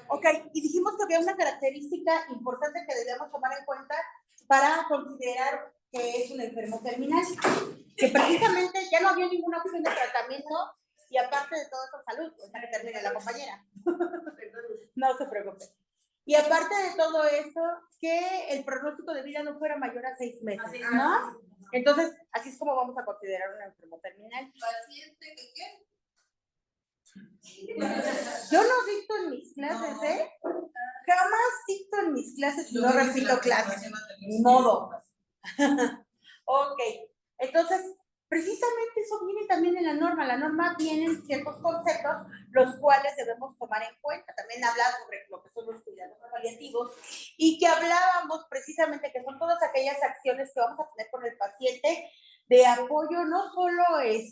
Ok, y dijimos que había una característica importante que debemos tomar en cuenta para considerar que es un enfermo terminal, que precisamente ya no había ninguna opción de tratamiento y aparte de todo eso, salud, o sea que termine la compañera. No se preocupe. Y aparte de todo eso, que el pronóstico de vida no fuera mayor a 6 meses, ¿no? Entonces, así es como vamos a considerar un enfermo terminal. ¿Paciente que qué? Yo no dicto en mis clases, ¿eh? Jamás dicto en mis clases y no repito clases. Ni modo. Ok, entonces, precisamente eso viene también en la norma. La norma tiene ciertos conceptos, los cuales debemos tomar en cuenta. También habla sobre lo que son los cuidados paliativos y que hablábamos precisamente que son todas aquellas acciones que vamos a tener con el paciente de apoyo, no solo el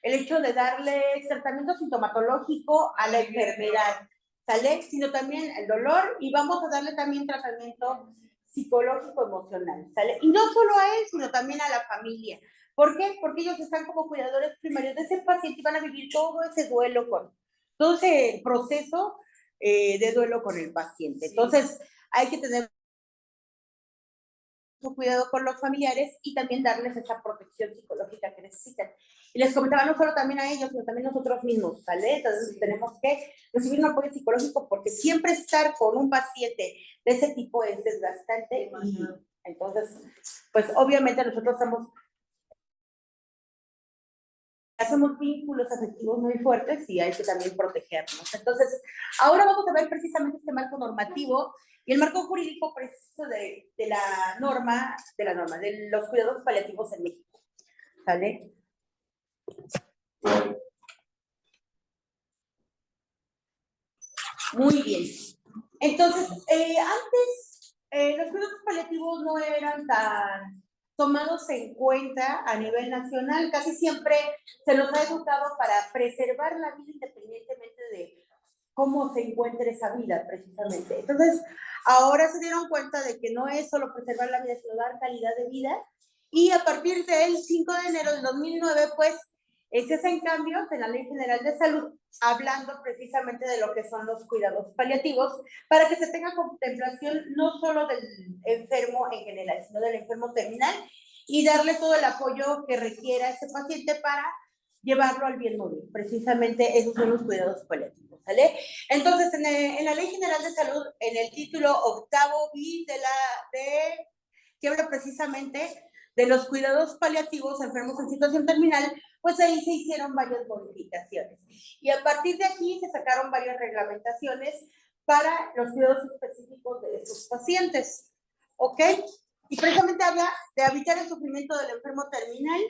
hecho de darle tratamiento sintomatológico a la enfermedad, ¿sale? Sino también el dolor y vamos a darle también tratamiento psicológico, emocional, ¿sale? Y no solo a él, sino también a la familia. ¿Por qué? Porque ellos están como cuidadores primarios de ese paciente y van a vivir todo ese duelo todo ese proceso de duelo con el paciente. Entonces, hay que tener su cuidado con los familiares y también darles esa protección psicológica que necesitan. Y les comentaba no solo también a ellos, sino también nosotros mismos, ¿sale? Entonces tenemos que recibir un apoyo psicológico porque siempre estar con un paciente de ese tipo es desgastante y entonces, pues obviamente nosotros hacemos vínculos afectivos muy fuertes y hay que también protegernos. Entonces, ahora vamos a ver precisamente este marco normativo y el marco jurídico preciso de los cuidados paliativos en México. ¿Sale? Muy bien. Entonces, antes los cuidados paliativos no eran tan tomados en cuenta a nivel nacional. Casi siempre se nos ha educado para preservar la vida independientemente de cómo se encuentre esa vida, precisamente. Entonces, ahora se dieron cuenta de que no es solo preservar la vida, sino dar calidad de vida. Y a partir del 5 de enero del 2009, pues, se hacen cambios en la Ley General de Salud, hablando precisamente de lo que son los cuidados paliativos, para que se tenga contemplación no solo del enfermo en general, sino del enfermo terminal, y darle todo el apoyo que requiera ese paciente para llevarlo al bien morir. Precisamente esos son los cuidados paliativos, ¿sale? Entonces, en la Ley General de Salud, en el título 8º bis que habla precisamente de los cuidados paliativos a enfermos en situación terminal, pues ahí se hicieron varias modificaciones. Y a partir de aquí se sacaron varias reglamentaciones para los cuidados específicos de esos pacientes. ¿Ok? Y precisamente habla de evitar el sufrimiento del enfermo terminal,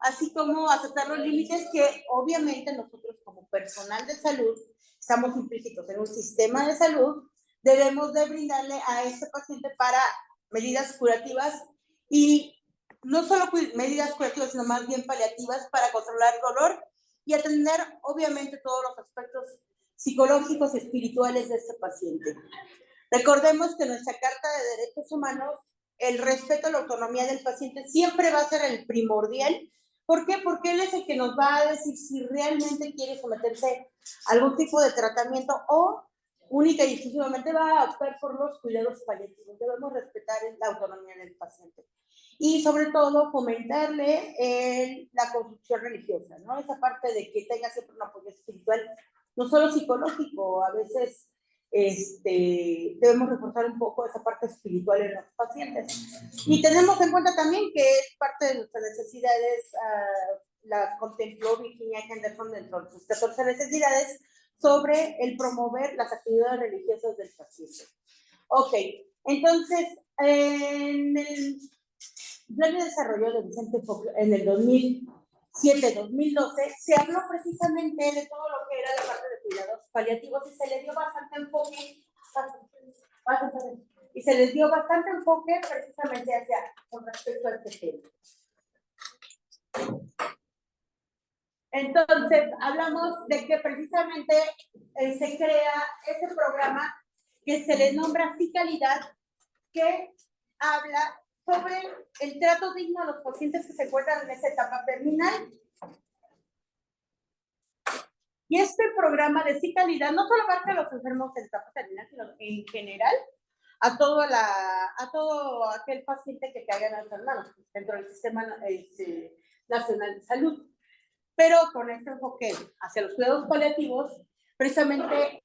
así como aceptar los límites que obviamente nosotros como personal de salud, estamos implícitos en un sistema de salud, debemos de brindarle a este paciente para medidas curativas y no solo medidas curativas, sino más bien paliativas para controlar el dolor y atender obviamente todos los aspectos psicológicos y espirituales de este paciente. Recordemos que nuestra Carta de Derechos Humanos, el respeto a la autonomía del paciente siempre va a ser el primordial. ¿Por qué? Porque él es el que nos va a decir si realmente quiere someterse a algún tipo de tratamiento o única y exclusivamente va a optar por los cuidados paliativos. Debemos respetar la autonomía del paciente. Y sobre todo fomentarle la construcción religiosa, ¿no? Esa parte de que tenga siempre un apoyo espiritual, no solo psicológico, a veces debemos reforzar un poco esa parte espiritual en los pacientes. Y tenemos en cuenta también que es parte de nuestras necesidades, las contempló Virginia Henderson dentro de sus 14 necesidades, sobre el promover las actividades religiosas del paciente. Ok, entonces, en el plan de desarrollo de Vicente Fox en el 2007-2012, se habló precisamente de todo lo que era la parte de cuidados paliativos y se le dio bastante enfoque, precisamente con respecto a este tema. Entonces, hablamos de que precisamente se crea ese programa que se le nombra Cicalidad, que habla sobre el trato digno a los pacientes que se encuentran en esa etapa terminal. Y este programa de sí calidad no solo abarca a los enfermos en etapa terminal, sino en general a todo aquel paciente que caiga en nuestras manos dentro del Sistema Nacional de Salud. Pero con este enfoque hacia los cuidados paliativos, precisamente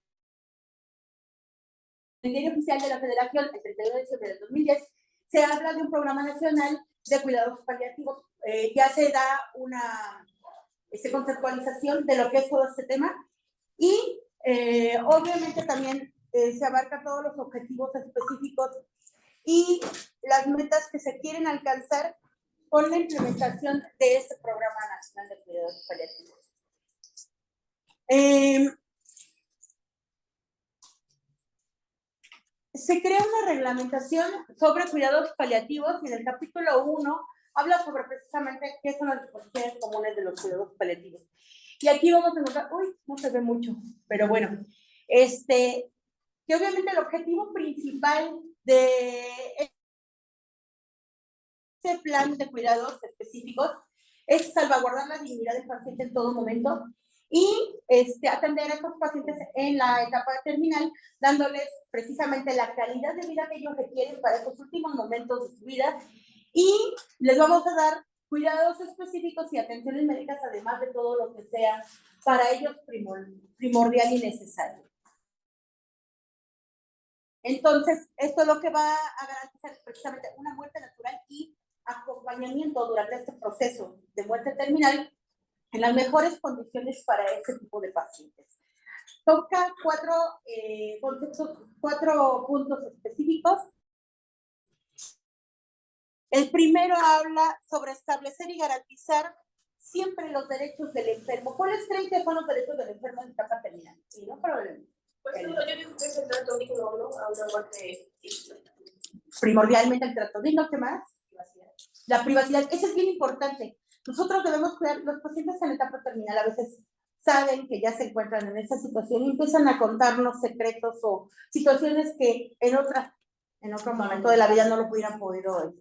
en el diario oficial de la Federación, el 31 de diciembre del 2010, se habla de un programa nacional de cuidados paliativos. Ya se da una conceptualización de lo que es todo este tema y obviamente también se abarca todos los objetivos específicos y las metas que se quieren alcanzar con la implementación de este programa nacional de cuidados paliativos. Se crea una reglamentación sobre cuidados paliativos y en el capítulo 1 habla sobre precisamente qué son las disposiciones comunes de los cuidados paliativos. Y aquí vamos a encontrar, uy, no se ve mucho, pero bueno, que obviamente el objetivo principal de este plan de cuidados específicos es salvaguardar la dignidad del paciente en todo momento y atender a estos pacientes en la etapa terminal, dándoles precisamente la calidad de vida que ellos requieren para estos últimos momentos de su vida y les vamos a dar cuidados específicos y atenciones médicas, además de todo lo que sea para ellos primordial y necesario. Entonces, esto es lo que va a garantizar precisamente una muerte natural y acompañamiento durante este proceso de muerte terminal en las mejores condiciones para este tipo de pacientes. Toca cuatro puntos específicos. El primero habla sobre establecer y garantizar siempre los derechos del enfermo. ¿Cuáles creen que son los derechos del enfermo en etapa terminal? Sí, ¿no? Pero pues yo digo que es el trato digno, ¿no? A una muerte primordialmente el trato digno, ¿qué más? La privacidad, eso es bien importante. Nosotros debemos cuidar, los pacientes en etapa terminal a veces saben que ya se encuentran en esa situación y empiezan a contarnos secretos o situaciones que en otro momento de la vida no lo hubieran podido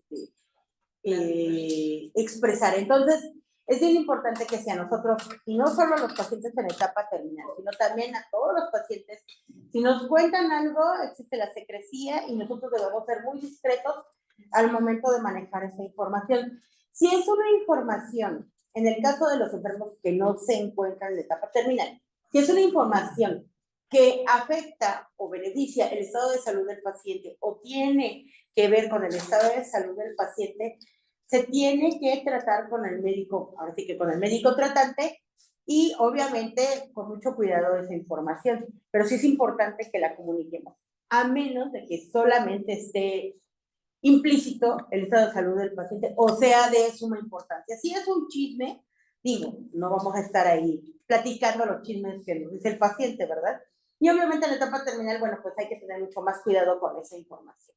expresar. Entonces, es bien importante que sea nosotros, y no solo los pacientes en etapa terminal, sino también a todos los pacientes, si nos cuentan algo, existe la secrecía y nosotros debemos ser muy discretos al momento de manejar esa información. Si es una información, en el caso de los enfermos que no se encuentran en etapa terminal, si es una información que afecta o beneficia el estado de salud del paciente o tiene que ver con el estado de salud del paciente, se tiene que tratar con el médico, ahora sí que con el médico tratante y obviamente con mucho cuidado de esa información, pero sí es importante que la comuniquemos, a menos de que solamente esté implícito el estado de salud del paciente o sea de suma importancia. Si es un chisme, digo, no vamos a estar ahí platicando los chismes que nos dice el paciente, ¿verdad? Y obviamente en la etapa terminal, bueno, pues hay que tener mucho más cuidado con esa información.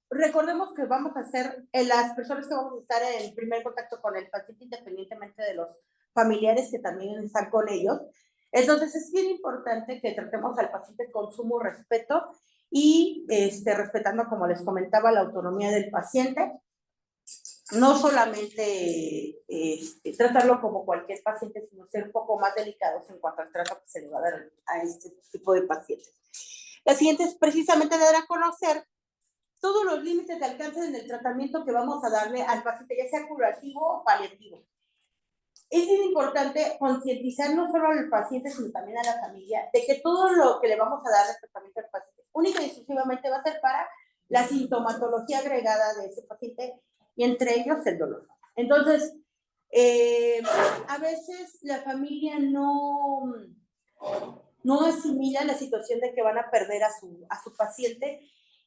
Recordemos que vamos a ser las personas que vamos a estar en primer contacto con el paciente, independientemente de los familiares que también están con ellos. Entonces es bien importante que tratemos al paciente con sumo respeto y respetando, como les comentaba, la autonomía del paciente. No solamente tratarlo como cualquier paciente, sino ser un poco más delicados en cuanto al trato que se le va a dar a este tipo de pacientes. La siguiente es precisamente dar a conocer todos los límites de alcance en el tratamiento que vamos a darle al paciente, ya sea curativo o paliativo. Es importante concientizar no solo al paciente, sino también a la familia, de que todo lo que le vamos a dar de tratamiento al paciente, única y exclusivamente va a ser para la sintomatología agregada de ese paciente, y entre ellos el dolor. Entonces, a veces la familia no asimila la situación de que van a perder a su paciente,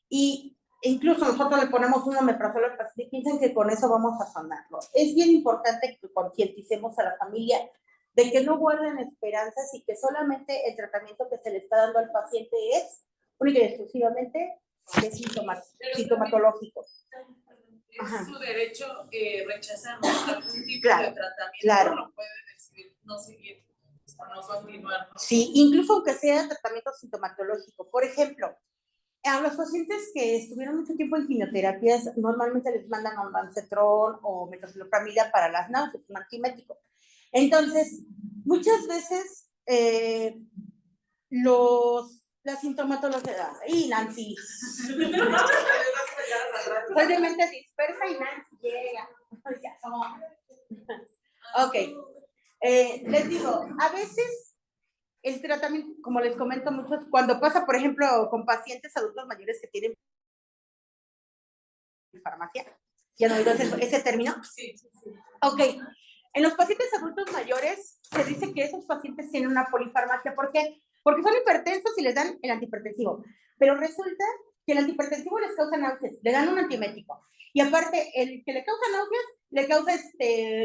y incluso nosotros le ponemos un omeprazol al paciente y piensan que con eso vamos a sanarlo. Es bien importante que concienticemos a la familia de que no guarden esperanzas y que solamente el tratamiento que se le está dando al paciente es única y exclusivamente de sintomatológico. Es su derecho rechazar algún tipo de tratamiento, claro. No puede decidir no seguir o no continuar. Sí, incluso aunque sea tratamiento sintomatológico. Por ejemplo, a los pacientes que estuvieron mucho tiempo en quimioterapias, normalmente les mandan ondansetron o metoxilopramida para las náuseas, un antiemético. Entonces, muchas veces la sintomatología, y Nancy, soy de mente dispersa y Nancy llega. Ok, les digo, a veces el tratamiento, como les comento mucho, cuando pasa, por ejemplo, con pacientes adultos mayores que tienen farmacia, ¿ya no oído ese término? Sí, sí, sí. Ok, en los pacientes adultos mayores se dice que esos pacientes tienen una polifarmacia. ¿Por qué? Porque son hipertensos y les dan el antihipertensivo. Pero resulta que el antihipertensivo les causa náuseas, le dan un antiemético. Y aparte, el que le causa náuseas, le causa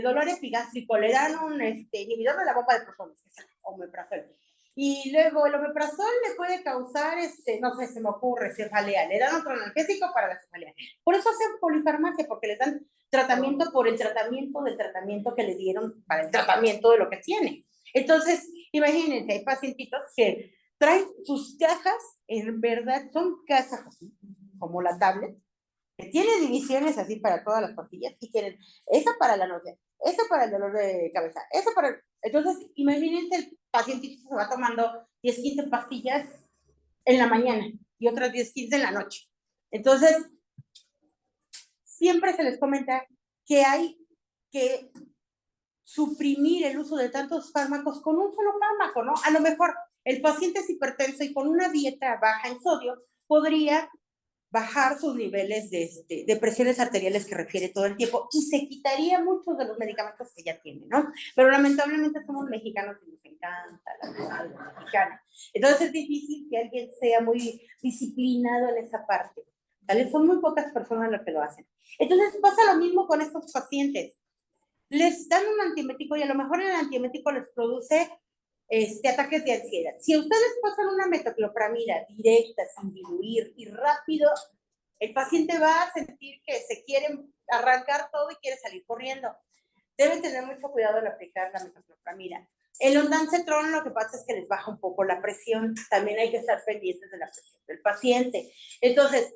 dolor epigástrico, le dan un inhibidor de la bomba de protones, que es el omeprazol. Y luego el omeprazol le puede causar, no sé, se me ocurre, cefalea. Le dan otro analgésico para la cefalea. Por eso hacen polifarmacia, porque les dan tratamiento por el tratamiento del tratamiento que le dieron para el tratamiento de lo que tiene. Entonces, imagínense, hay pacientitos que traen sus cajas, en verdad son cajas así, como la tablet, que tiene divisiones así para todas las pastillas y tienen esa para la náusea, esa para el dolor de cabeza, esa para... Entonces, imagínense, el pacientito se va tomando 10, 15 pastillas en la mañana y otras 10, 15 en la noche. Entonces, siempre se les comenta que hay que suprimir el uso de tantos fármacos con un solo fármaco, ¿no? A lo mejor el paciente es hipertenso y con una dieta baja en sodio podría bajar sus niveles de presiones arteriales que refiere todo el tiempo y se quitaría muchos de los medicamentos que ya tiene, ¿no? Pero lamentablemente somos mexicanos y nos encanta la medicina mexicana. Entonces es difícil que alguien sea muy disciplinado en esa parte. ¿Vale? Son muy pocas personas las que lo hacen. Entonces pasa lo mismo con estos pacientes. Les dan un antiemético y a lo mejor el antiemético les produce ataques de ansiedad. Si ustedes pasan una metoclopramida directa, sin diluir y rápido, el paciente va a sentir que se quiere arrancar todo y quiere salir corriendo. Deben tener mucho cuidado al aplicar la metoclopramida. El ondansetron lo que pasa es que les baja un poco la presión. También hay que estar pendientes de la presión del paciente. Entonces,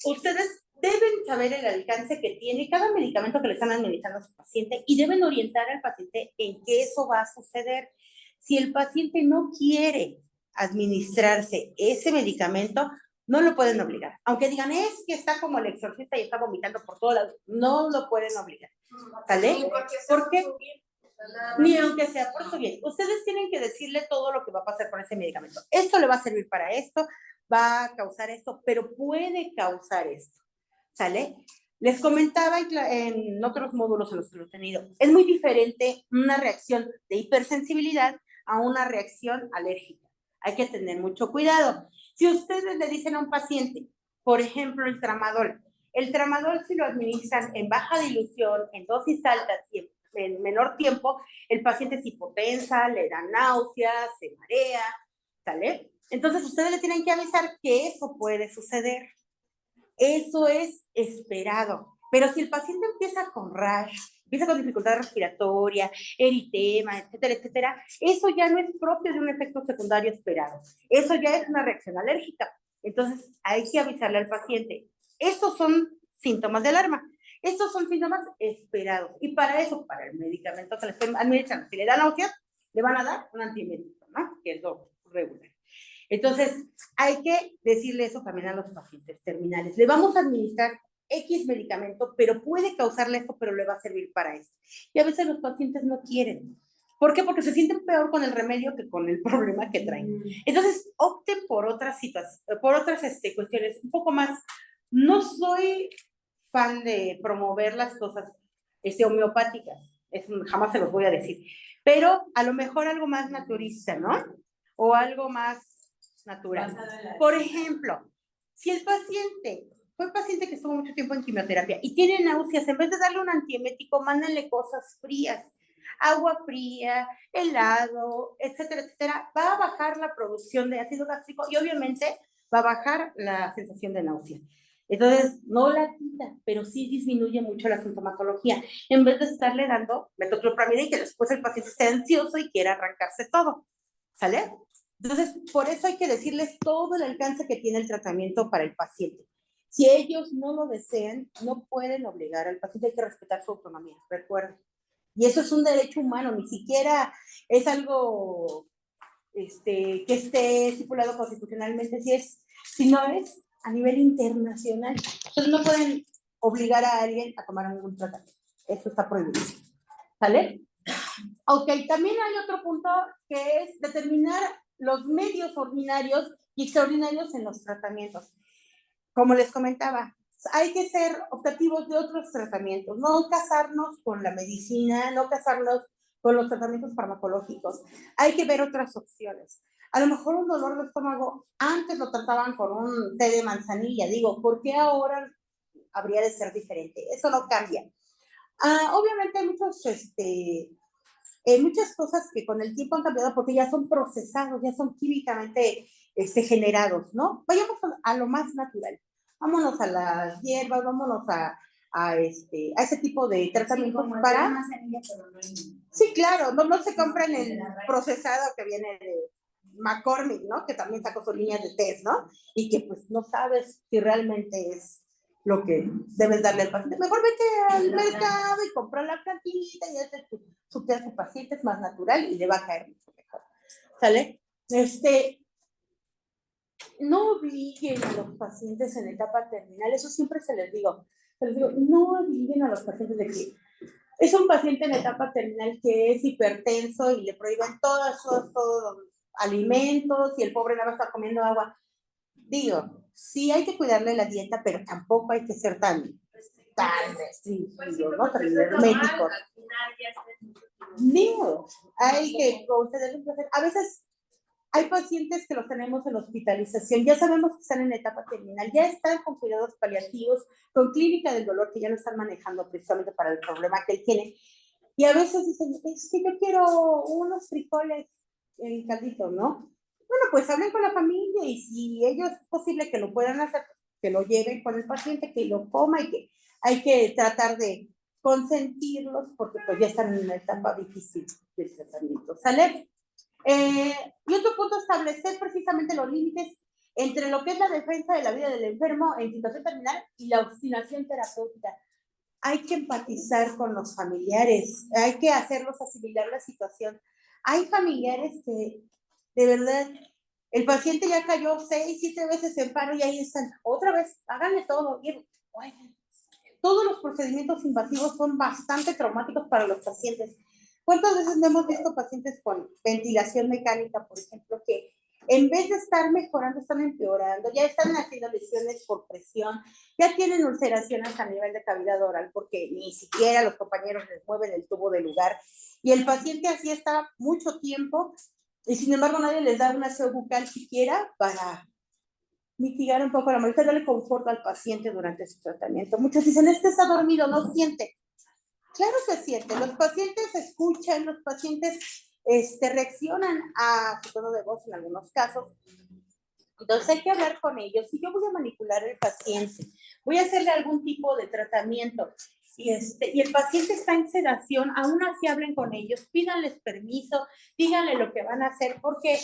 ustedes deben saber el alcance que tiene cada medicamento que le están administrando a su paciente y deben orientar al paciente en qué eso va a suceder. Si el paciente no quiere administrarse ese medicamento, no lo pueden obligar. Aunque digan, es que está como el exorcista y está vomitando por todos lados, no lo pueden obligar. ¿Sale? Porque ni aunque sea por su bien. Ustedes tienen que decirle todo lo que va a pasar con ese medicamento. Esto le va a servir para esto, va a causar esto, pero puede causar esto. ¿Sale? Les comentaba en otros módulos en los que lo he tenido, es muy diferente una reacción de hipersensibilidad a una reacción alérgica. Hay que tener mucho cuidado. Si ustedes le dicen a un paciente, por ejemplo, el tramadol si lo administran en baja dilución, en dosis altas y en menor tiempo, el paciente se hipotensa, le da náuseas, se marea, ¿sale? Entonces ustedes le tienen que avisar que eso puede suceder. Eso es esperado. Pero si el paciente empieza con rash, empieza con dificultad respiratoria, eritema, etcétera, etcétera, eso ya no es propio de un efecto secundario esperado. Eso ya es una reacción alérgica. Entonces, hay que avisarle al paciente. Estos son síntomas de alarma. Estos son síntomas esperados. Y para eso, para el medicamento que le estén administrando, si le da náuseas, le van a dar un antiemético, ¿no? Que es lo regular. Entonces, hay que decirle eso también a los pacientes terminales. Le vamos a administrar X medicamento, pero puede causarle esto, pero le va a servir para esto. Y a veces los pacientes no quieren. ¿Por qué? Porque se sienten peor con el remedio que con el problema que traen. Entonces, opten por otras situaciones, por otras cuestiones un poco más. No soy fan de promover las cosas homeopáticas. Jamás se los voy a decir. Pero a lo mejor algo más naturista, ¿no? O algo más natural. Por ejemplo, si el paciente fue un paciente que estuvo mucho tiempo en quimioterapia y tiene náuseas, en vez de darle un antiemético, mándenle cosas frías, agua fría, helado, etcétera, etcétera. Va a bajar la producción de ácido gástrico y obviamente va a bajar la sensación de náusea. Entonces, no la quita, pero sí disminuye mucho la sintomatología, en vez de estarle dando metoclopramida y que después el paciente esté ansioso y quiera arrancarse todo. ¿Sale? Entonces, por eso hay que decirles todo el alcance que tiene el tratamiento para el paciente. Si ellos no lo desean, no pueden obligar al paciente, hay que respetar su autonomía, recuerden. Y eso es un derecho humano, ni siquiera es algo que esté estipulado constitucionalmente, si no es a nivel internacional. Entonces no pueden obligar a alguien a tomar ningún tratamiento. Eso está prohibido. ¿Sale? Ok, también hay otro punto que es determinar los medios ordinarios y extraordinarios en los tratamientos. Como les comentaba, hay que ser optativos de otros tratamientos, no casarnos con la medicina, no casarnos con los tratamientos farmacológicos. Hay que ver otras opciones. A lo mejor un dolor de estómago, antes lo trataban con un té de manzanilla. Digo, ¿por qué ahora habría de ser diferente? Eso no cambia. Obviamente hay muchas cosas que con el tiempo han cambiado porque ya son procesados, ya son químicamente generados, ¿no? Vayamos a lo más natural. Vámonos a las hierbas, vámonos a ese tipo de tratamientos sí, para... Sí, claro, no se compran el procesado que viene de McCormick, ¿no? Que también sacó su línea de test, ¿no? Y que pues no sabes si realmente es lo que debes darle al paciente. Mejor vete al mercado y compra la plantita y hace su test a tu paciente, es más natural y le va a caer mucho mejor. ¿Sale? No obliguen a los pacientes en etapa terminal, eso siempre se les digo, no obliguen a los pacientes de que es un paciente en etapa terminal que es hipertenso y le prohíben todos los alimentos y el pobre nada más está comiendo agua. Digo, sí hay que cuidarle la dieta, pero tampoco hay que ser tan restrictivos, ¿no? Tan herméticos. Digo, hay que concederles placer. A veces hay pacientes que los tenemos en hospitalización, ya sabemos que están en etapa terminal, ya están con cuidados paliativos, con clínica del dolor, que ya lo están manejando precisamente para el problema que él tiene. Y a veces dicen, es que yo quiero unos frijoles en caldito, ¿no? Bueno, pues hablen con la familia y si ellos es posible que lo puedan hacer, que lo lleven con el paciente, que lo coma y que hay que tratar de consentirlos porque pues ya están en una etapa difícil del tratamiento. ¿Sale? Y otro punto, establecer precisamente los límites entre lo que es la defensa de la vida del enfermo en situación terminal y la obstinación terapéutica. Hay que empatizar con los familiares, hay que hacerlos asimilar la situación. Hay familiares que, de verdad, el paciente ya cayó 6, 7 veces en paro y ahí están, otra vez, háganle todo. Y, bueno, todos los procedimientos invasivos son bastante traumáticos para los pacientes. ¿Cuántas veces no hemos visto pacientes con ventilación mecánica, por ejemplo, que en vez de estar mejorando, están empeorando, ya están haciendo lesiones por presión, ya tienen ulceraciones a nivel de cavidad oral porque ni siquiera los compañeros les mueven el tubo del lugar y el paciente así está mucho tiempo y sin embargo nadie les da un aseo bucal siquiera para mitigar un poco la molestia, darle confort al paciente durante su tratamiento. Muchos dicen, está dormido, no siente. Claro que siente, los pacientes escuchan, los pacientes reaccionan a su tono de voz en algunos casos. Entonces hay que hablar con ellos. Si yo voy a manipular al paciente, voy a hacerle algún tipo de tratamiento y el paciente está en sedación, aún así hablen con ellos, pídanles permiso, díganle lo que van a hacer, porque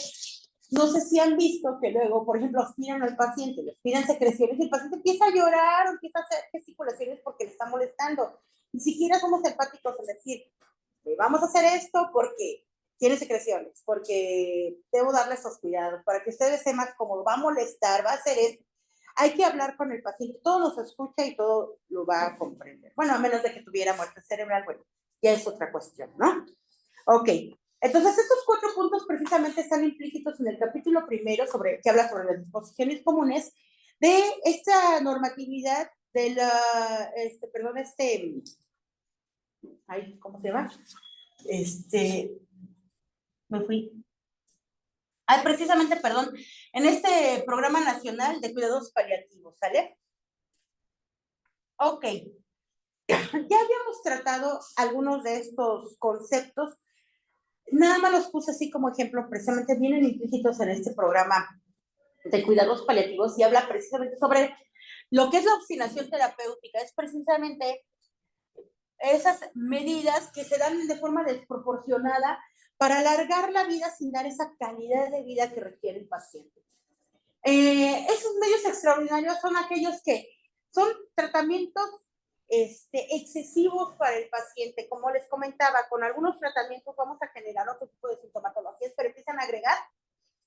no sé si han visto que luego, por ejemplo, aspiran al paciente, les piden secreciones y el paciente empieza a llorar o empieza a hacer gesticulaciones porque le está molestando. Ni siquiera somos empáticos en decir, vamos a hacer esto porque tiene secreciones, porque debo darle esos cuidados, para que usted esté más cómodo, va a molestar, va a hacer esto. Hay que hablar con el paciente, todo nos escucha y todo lo va a comprender. Bueno, a menos de que tuviera muerte cerebral, bueno, ya es otra cuestión, ¿no? Ok, entonces estos 4 puntos precisamente están implícitos en el capítulo primero que habla sobre las disposiciones comunes de esta normatividad de la, ¿cómo se llama? Me fui. Precisamente, perdón, en este Programa Nacional de Cuidados Paliativos, ¿sale? Ok. Ya habíamos tratado algunos de estos conceptos, nada más los puse así como ejemplo, precisamente vienen implícitos en este programa de cuidados paliativos y habla precisamente sobre lo que es la obstinación terapéutica, es precisamente esas medidas que se dan de forma desproporcionada para alargar la vida sin dar esa calidad de vida que requiere el paciente. Esos medios extraordinarios son aquellos que son tratamientos excesivos para el paciente. Como les comentaba, con algunos tratamientos vamos a generar otro tipo de sintomatologías, pero empiezan a agregar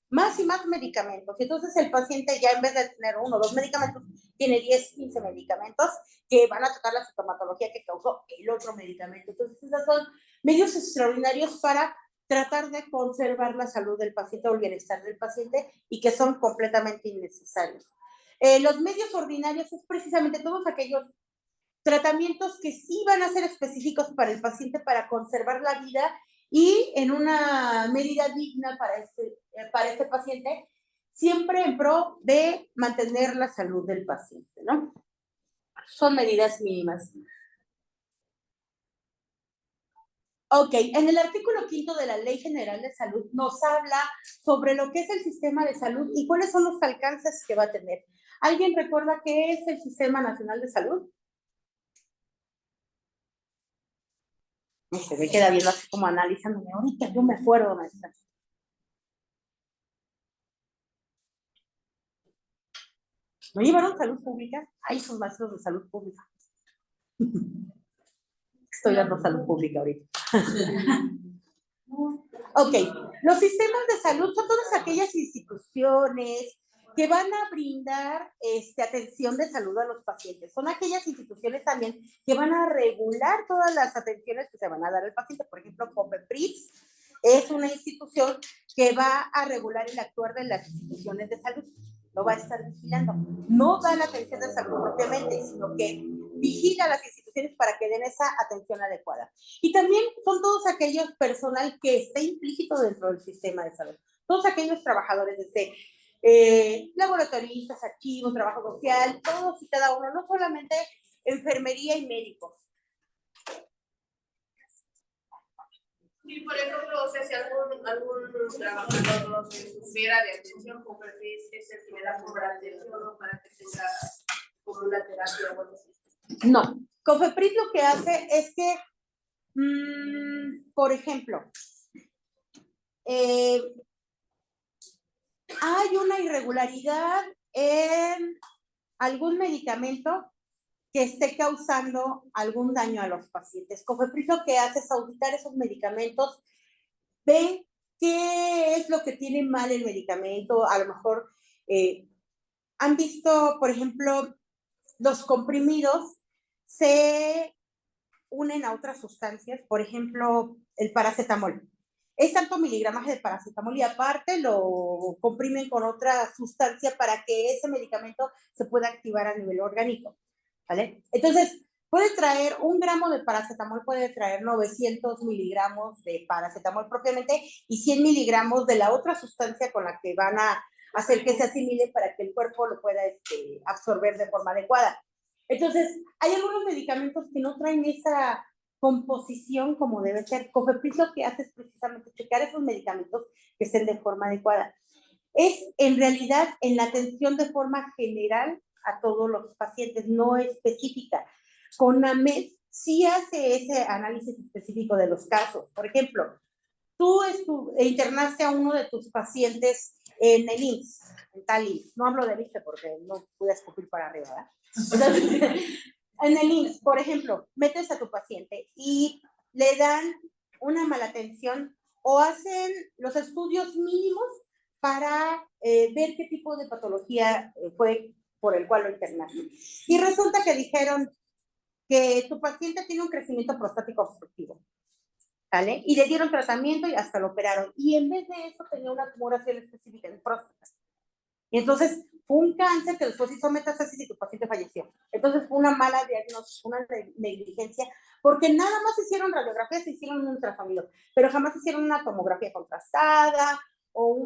más y más medicamentos. Y entonces el paciente ya en vez de tener 1 o 2 medicamentos, tiene 10, 15 medicamentos que van a tratar la sintomatología que causó el otro medicamento. Entonces esos son medios extraordinarios para tratar de conservar la salud del paciente o el bienestar del paciente y que son completamente innecesarios. Los medios ordinarios es precisamente todos aquellos tratamientos que sí van a ser específicos para el paciente para conservar la vida y en una medida digna para este paciente, siempre en pro de mantener la salud del paciente, ¿no? Son medidas mínimas. Ok, en el artículo 5 de la Ley General de Salud nos habla sobre lo que es el sistema de salud y cuáles son los alcances que va a tener. ¿Alguien recuerda qué es el Sistema Nacional de Salud? Se me queda viendo así como analizándome. Ahorita yo me acuerdo, maestra. ¿No llevaron salud pública? Ay, esos maestros de salud pública. Estoy dando salud pública ahorita. Ok, los sistemas de salud son todas aquellas instituciones que van a brindar atención de salud a los pacientes. Son aquellas instituciones también que van a regular todas las atenciones que se van a dar al paciente. Por ejemplo, COFEPRIS es una institución que va a regular el actuar de las instituciones de salud. Lo va a estar vigilando. No da la atención de salud propiamente, sino que vigila las instituciones para que den esa atención adecuada. Y también son todos aquellos personal que está implícito dentro del sistema de salud. Todos aquellos trabajadores desde laboratoristas, archivos, trabajo social, todos y cada uno, no solamente enfermería y médicos. Y por ejemplo, o sea, si algún trabajador no sufriera de atención, como es el que le da por atención o para que tenga como una terapia o algo así. No, COFEPRIS lo que hace es que, por ejemplo, hay una irregularidad en algún medicamento que esté causando algún daño a los pacientes. COFEPRIS lo que hace es auditar esos medicamentos, ve qué es lo que tiene mal el medicamento, a lo mejor han visto, por ejemplo, los comprimidos se unen a otras sustancias, por ejemplo, el paracetamol. Es tanto miligramaje de paracetamol y aparte lo comprimen con otra sustancia para que ese medicamento se pueda activar a nivel orgánico, ¿vale? Entonces, puede traer 1 gramo de paracetamol, puede traer 900 miligramos de paracetamol propiamente y 100 miligramos de la otra sustancia con la que van a hacer que se asimile para que el cuerpo lo pueda absorber de forma adecuada. Entonces, hay algunos medicamentos que no traen esa composición como debe ser. COFEPRIS lo que hace es precisamente checar esos medicamentos que estén de forma adecuada. Es en realidad en la atención de forma general a todos los pacientes, no específica. CONAMED sí hace ese análisis específico de los casos. Por ejemplo, tú internaste a uno de tus pacientes en el IMSS, en tal IMSS. No hablo del IMSS porque no pude escupir para arriba, ¿verdad? Entonces, en el IMSS, por ejemplo, metes a tu paciente y le dan una mala atención o hacen los estudios mínimos para ver qué tipo de patología fue por el cual lo internaste. Y resulta que dijeron que tu paciente tiene un crecimiento prostático obstructivo, ¿vale? Y le dieron tratamiento y hasta lo operaron. Y en vez de eso tenía una tumoración específica en próstata. Y entonces fue un cáncer que después hizo metástasis y tu paciente falleció. Entonces fue una mala diagnóstico, una negligencia, porque nada más hicieron radiografías, se hicieron un ultrasonido, pero jamás hicieron una tomografía contrastada o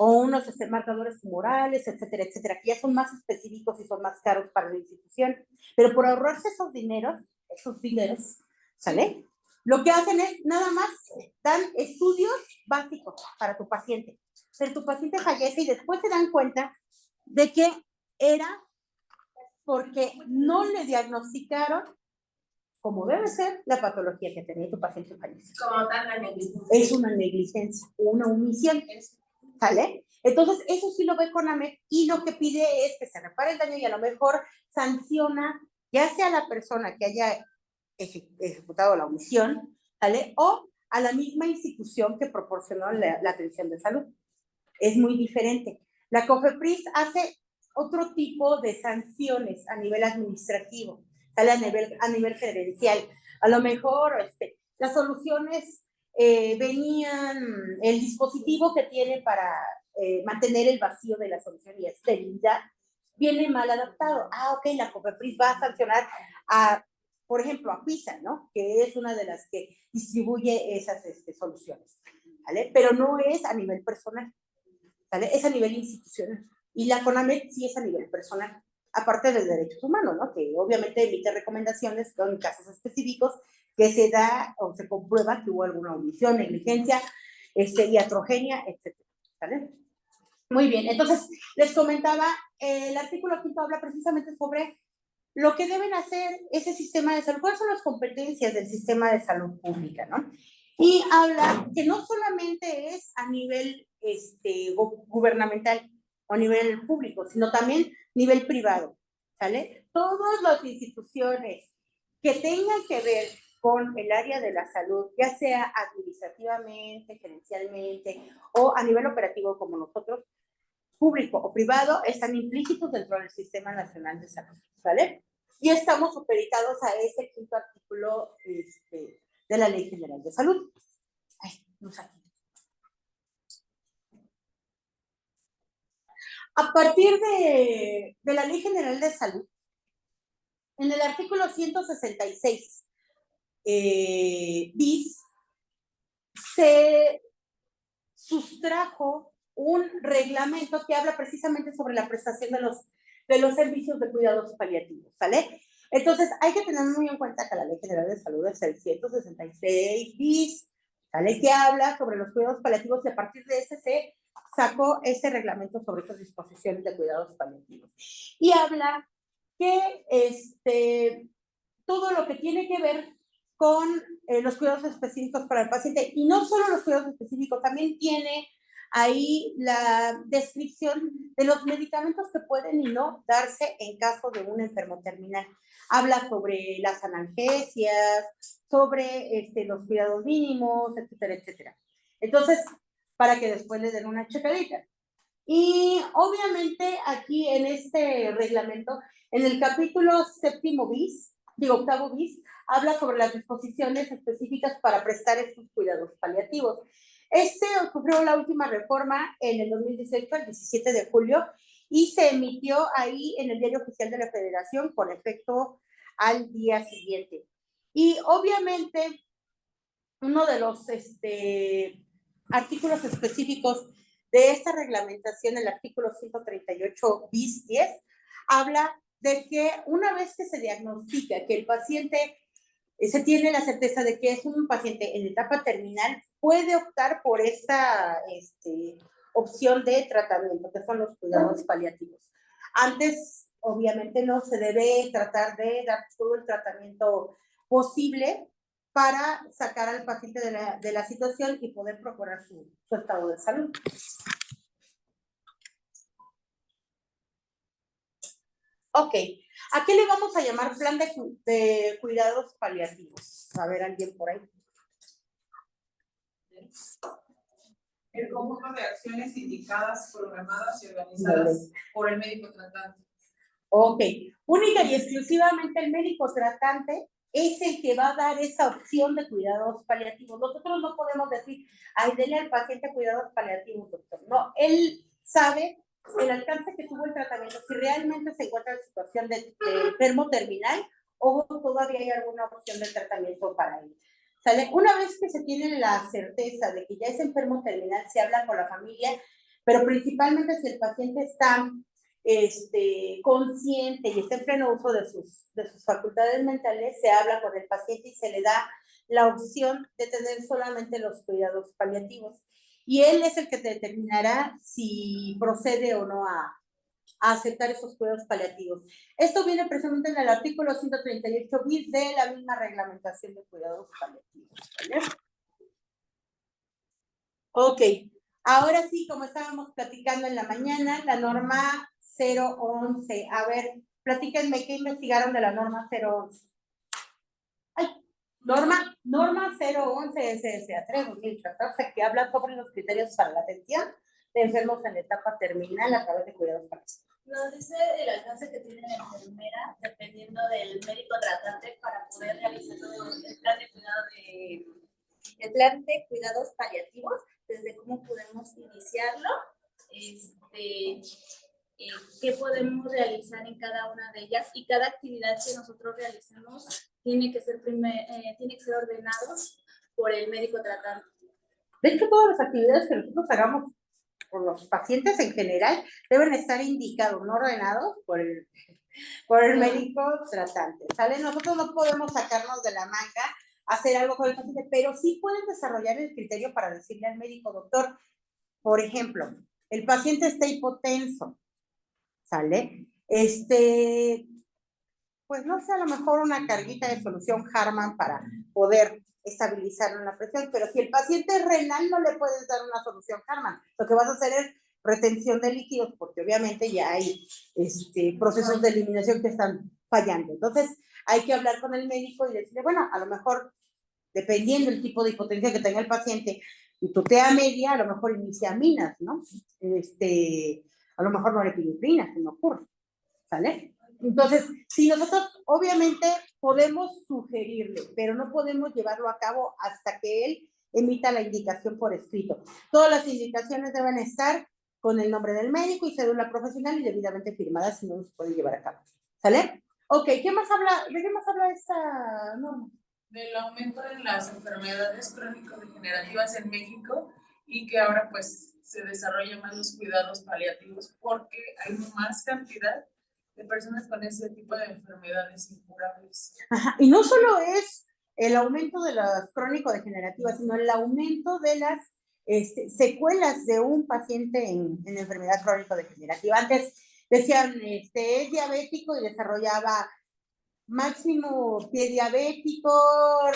o unos marcadores tumorales, etcétera, etcétera, que ya son más específicos y son más caros para la institución. Pero por ahorrarse esos dineros, ¿sale? Lo que hacen es nada más dan estudios básicos para tu paciente. Pero tu paciente fallece y después se dan cuenta de que era porque no le diagnosticaron como debe ser la patología que tenía tu paciente fallece. Como tal la negligencia. Es una negligencia, una omisión, ¿sale? Entonces, eso sí lo ve CONAMED y lo que pide es que se repare el daño y a lo mejor sanciona ya sea a la persona que haya ejecutado la omisión, ¿vale? O a la misma institución que proporcionó la atención de salud. Es muy diferente. La COFEPRIS hace otro tipo de sanciones a nivel administrativo, ¿vale? A nivel gerencial. A lo mejor las soluciones venían, el dispositivo que tiene para mantener el vacío de la solución y esterilidad viene mal adaptado. Ok, la COFEPRIS va a sancionar a, por ejemplo, a PISA, ¿no? Que es una de las que distribuye esas soluciones, ¿vale? Pero no es a nivel personal, ¿vale? Es a nivel institucional. Y la CONAMED sí es a nivel personal, aparte de derechos humanos, ¿no? Que obviamente emite recomendaciones con casos específicos que se da o se comprueba que hubo alguna omisión, negligencia, iatrogenia, etcétera, ¿vale? Muy bien, entonces les comentaba, el artículo 5 habla precisamente sobre lo que deben hacer ese sistema de salud, cuáles son las competencias del sistema de salud pública, ¿no? Y habla que no solamente es a nivel gubernamental o a nivel público, sino también a nivel privado, ¿sale? Todas las instituciones que tengan que ver con el área de la salud, ya sea administrativamente, gerencialmente o a nivel operativo como nosotros, público o privado, están implícitos dentro del Sistema Nacional de Salud, ¿vale? Y estamos supeditados a ese quinto artículo de la Ley General de Salud. Ay, no sé. A partir de la Ley General de Salud, en el artículo 166 bis, se sustrajo un reglamento que habla precisamente sobre la prestación de los servicios de cuidados paliativos, ¿sale? Entonces, hay que tener muy en cuenta que la Ley General de Salud es el 166 bis, ¿sale? Que habla sobre los cuidados paliativos y a partir de ese se sacó ese reglamento sobre esas disposiciones de cuidados paliativos. Y habla que todo lo que tiene que ver con los cuidados específicos para el paciente, y no solo los cuidados específicos, también tiene ahí la descripción de los medicamentos que pueden y no darse en caso de un enfermo terminal. Habla sobre las analgesias, sobre los cuidados mínimos, etcétera, etcétera. Entonces, para que después le den una checadita. Y obviamente aquí en este reglamento, en el capítulo octavo bis, habla sobre las disposiciones específicas para prestar estos cuidados paliativos. Ocurrió la última reforma en el 2018, el 17 de julio, y se emitió ahí en el Diario Oficial de la Federación con efecto al día siguiente. Y obviamente, uno de los artículos específicos de esta reglamentación, el artículo 138 bis 10, habla de que una vez que se diagnostica que el paciente se tiene la certeza de que es un paciente en etapa terminal, puede optar por esta opción de tratamiento, que son los cuidados paliativos. Antes, obviamente, no se debe tratar de dar todo el tratamiento posible para sacar al paciente de la situación y poder procurar su estado de salud. Ok, ¿a qué le vamos a llamar plan de cuidados paliativos? A ver, alguien por ahí. El conjunto de acciones indicadas, programadas y organizadas por el médico tratante. Ok, única y exclusivamente el médico tratante es el que va a dar esa opción de cuidados paliativos. Nosotros no podemos decir, ay, denle al paciente cuidados paliativos, doctor. No, él sabe el alcance que tuvo el tratamiento, si realmente se encuentra en situación de enfermo terminal o todavía hay alguna opción de tratamiento para él. ¿Sale? Una vez que se tiene la certeza de que ya es enfermo terminal, se habla con la familia, pero principalmente si el paciente está consciente y está en pleno uso de sus facultades mentales, se habla con el paciente y se le da la opción de tener solamente los cuidados paliativos. Y él es el que determinará si procede o no a aceptar esos cuidados paliativos. Esto viene precisamente en el artículo 138 bis de la misma reglamentación de cuidados paliativos, ¿vale? Ok, Ahora sí, como estábamos platicando en la mañana, la norma 011. A ver, platíquenme qué investigaron de la norma 011. Ay, norma 011 SSA3 2014, que habla sobre los criterios para la atención de enfermos en la etapa terminal a través de cuidados paliativos. Nos dice el alcance que tiene la enfermera dependiendo del médico tratante para poder realizar el plan de cuidados paliativos, desde cómo podemos iniciarlo, qué podemos realizar en cada una de ellas, y cada actividad que nosotros realicemos tiene que ser ordenados por el médico tratante. De hecho, todas las actividades que nosotros hagamos por los pacientes en general deben estar indicados, no ordenados por el médico tratante, ¿sale? Nosotros no podemos sacarnos de la manga hacer algo con el paciente, pero sí pueden desarrollar el criterio para decirle al médico, doctor, por ejemplo, el paciente está hipotenso, ¿sale? Pues no sé, a lo mejor una carguita de solución Harman para poder estabilizarlo en la presión, pero si el paciente es renal no le puedes dar una solución Harman, lo que vas a hacer es retención de líquidos, porque obviamente ya hay procesos de eliminación que están fallando. Entonces hay que hablar con el médico y decirle, bueno, a lo mejor dependiendo del tipo de hipotensión que tenga el paciente, y tu TEA media, a lo mejor inicia aminas, ¿no? A lo mejor norepinefrina, se me ocurre, ¿sale? Entonces, si nosotros obviamente podemos sugerirle, pero no podemos llevarlo a cabo hasta que él emita la indicación por escrito. Todas las indicaciones deben estar con el nombre del médico y cédula profesional y debidamente firmadas, si no se pueden llevar a cabo. ¿Sale? Ok, ¿de qué más habla esta norma? Del aumento de las enfermedades crónico-degenerativas en México, y que ahora pues se desarrollan más los cuidados paliativos porque hay más cantidad de personas con ese tipo de enfermedades incurables. Ajá. Y no solo es el aumento de las crónico-degenerativas, sino el aumento de las secuelas de un paciente en enfermedad crónico-degenerativa. Antes decían, es diabético y desarrollaba máximo pie diabético,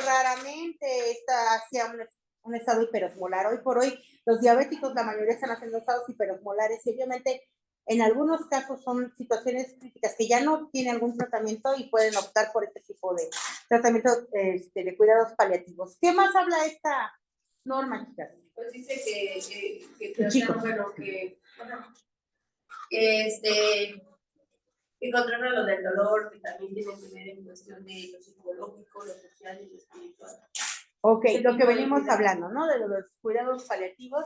raramente hacía un estado hiperosmolar. Hoy por hoy, los diabéticos, la mayoría están haciendo estados hiperosmolares y obviamente en algunos casos son situaciones críticas que ya no tienen algún tratamiento y pueden optar por este tipo de tratamiento de cuidados paliativos. ¿Qué más habla esta norma, chicas? Pues dice que controla lo del dolor, que también tiene que ver en cuestión de lo psicológico, lo social y lo espiritual. Ok, lo que venimos hablando, ¿no? De los cuidados paliativos,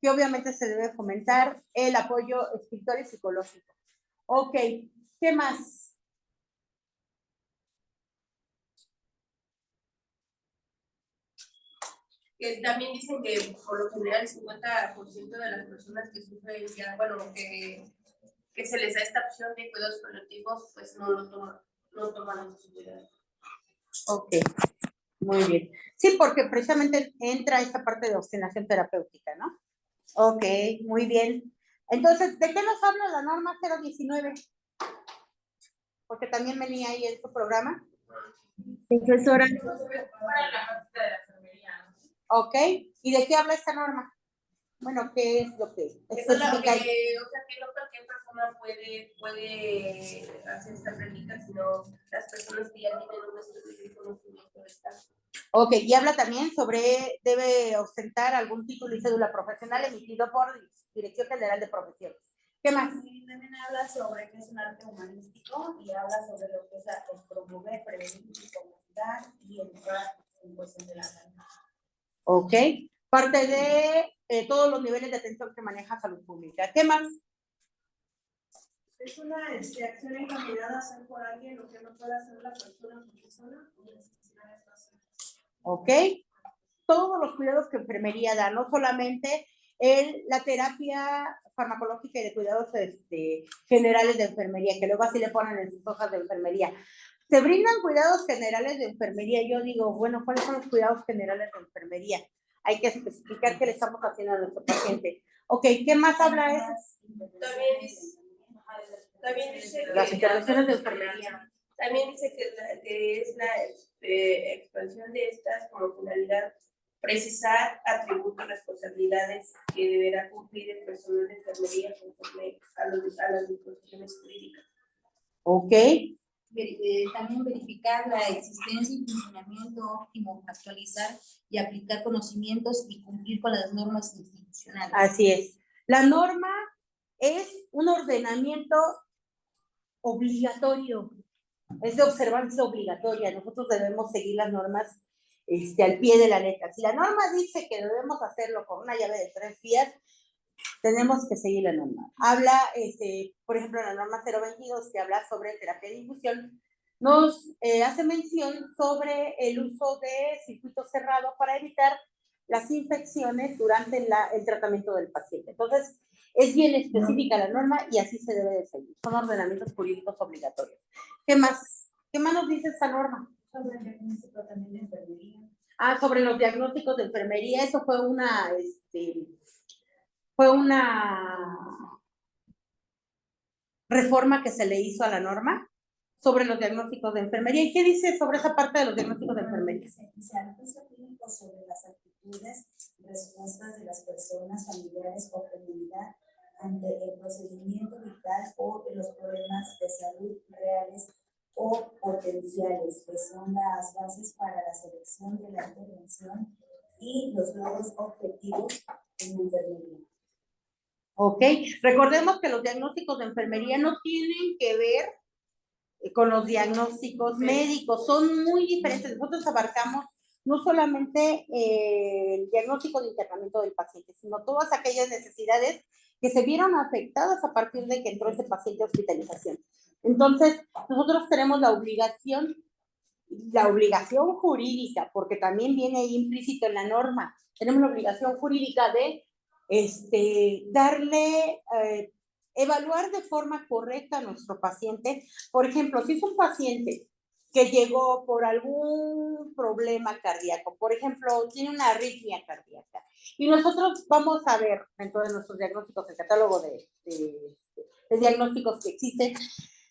que obviamente se debe fomentar el apoyo espiritual y psicológico. Ok, ¿qué más? Que también dicen que por lo general el 50% de las personas que sufren ya, que se les da esta opción de cuidados paliativos, pues no toman esos cuidados. Ok, muy bien. Sí, porque precisamente entra esta parte de obstinación terapéutica, ¿no? Ok, muy bien. Entonces, ¿de qué nos habla la norma 019? Porque también venía ahí en su programa. Profesora. Para la práctica de la enfermería. Ok, ¿y de qué habla esta norma? Bueno, ¿qué es lo que especifica? Que no cualquier persona puede hacer esta práctica, sino las personas que ya tienen un estudio de conocimiento de esta. Ok, y habla también sobre, debe ostentar algún título y cédula profesional emitido por Dirección General de Profesiones. ¿Qué más? Sí, también habla sobre qué es un arte humanístico y habla sobre lo que es promover, prevenir, comunicar y entrar en cuestión de la salud. Ok, parte de todos los niveles de atención que maneja salud pública. ¿Qué más? Es una acción encaminada a hacer por alguien lo que no puede hacer la persona por sola y necesidades básicas. Ok, todos los cuidados que enfermería da, no solamente la terapia farmacológica y de cuidados generales de enfermería, que luego así le ponen en sus hojas de enfermería. Se brindan cuidados generales de enfermería. Yo digo, bueno, ¿cuáles son los cuidados generales de enfermería? Hay que especificar qué le estamos haciendo a nuestro paciente. Ok, ¿qué más habla eso? También dice que las intervenciones de enfermería. También dice que es la expansión de estas como finalidad precisar atributos mismas responsabilidades que deberá cumplir el personal de enfermería conforme a las disposiciones jurídicas. Ok. También verificar la existencia y funcionamiento óptimo, actualizar y aplicar conocimientos y cumplir con las normas institucionales. Así es. La norma es un ordenamiento obligatorio, es de observancia obligatoria. Nosotros debemos seguir las normas al pie de la letra. Si la norma dice que debemos hacerlo con una llave de 3 vías, tenemos que seguir la norma. Habla, por ejemplo, la norma 022, que habla sobre terapia de infusión, nos hace mención sobre el uso de circuito cerrado para evitar las infecciones durante el tratamiento del paciente. Entonces, es bien específica la norma y así se debe de seguir. Son ordenamientos jurídicos obligatorios. ¿Qué más? ¿Qué más nos dice esta norma? Sobre el diagnóstico también de enfermería. Sobre los diagnósticos de enfermería. Eso fue una reforma que se le hizo a la norma sobre los diagnósticos de enfermería. ¿Y qué dice sobre esa parte de los diagnósticos de enfermería? Se ajusta clínico sobre las actitudes y respuestas de las personas, familiares o comunidad ante el procedimiento vital o de los problemas de salud reales o potenciales, que son las bases para la selección de la intervención y los logros objetivos en la enfermería. Ok, recordemos que los diagnósticos de enfermería no tienen que ver con los diagnósticos médicos, son muy diferentes. Nosotros abarcamos no solamente el diagnóstico de internamiento del paciente, sino todas aquellas necesidades que se vieron afectadas a partir de que entró ese paciente a hospitalización. Entonces, nosotros tenemos la obligación jurídica, porque también viene ahí implícito en la norma, tenemos la obligación jurídica de evaluar de forma correcta a nuestro paciente. Por ejemplo, si es un paciente que llegó por algún problema cardíaco, por ejemplo, tiene una arritmia cardíaca, y nosotros vamos a ver dentro de nuestros diagnósticos, el catálogo de diagnósticos que existen,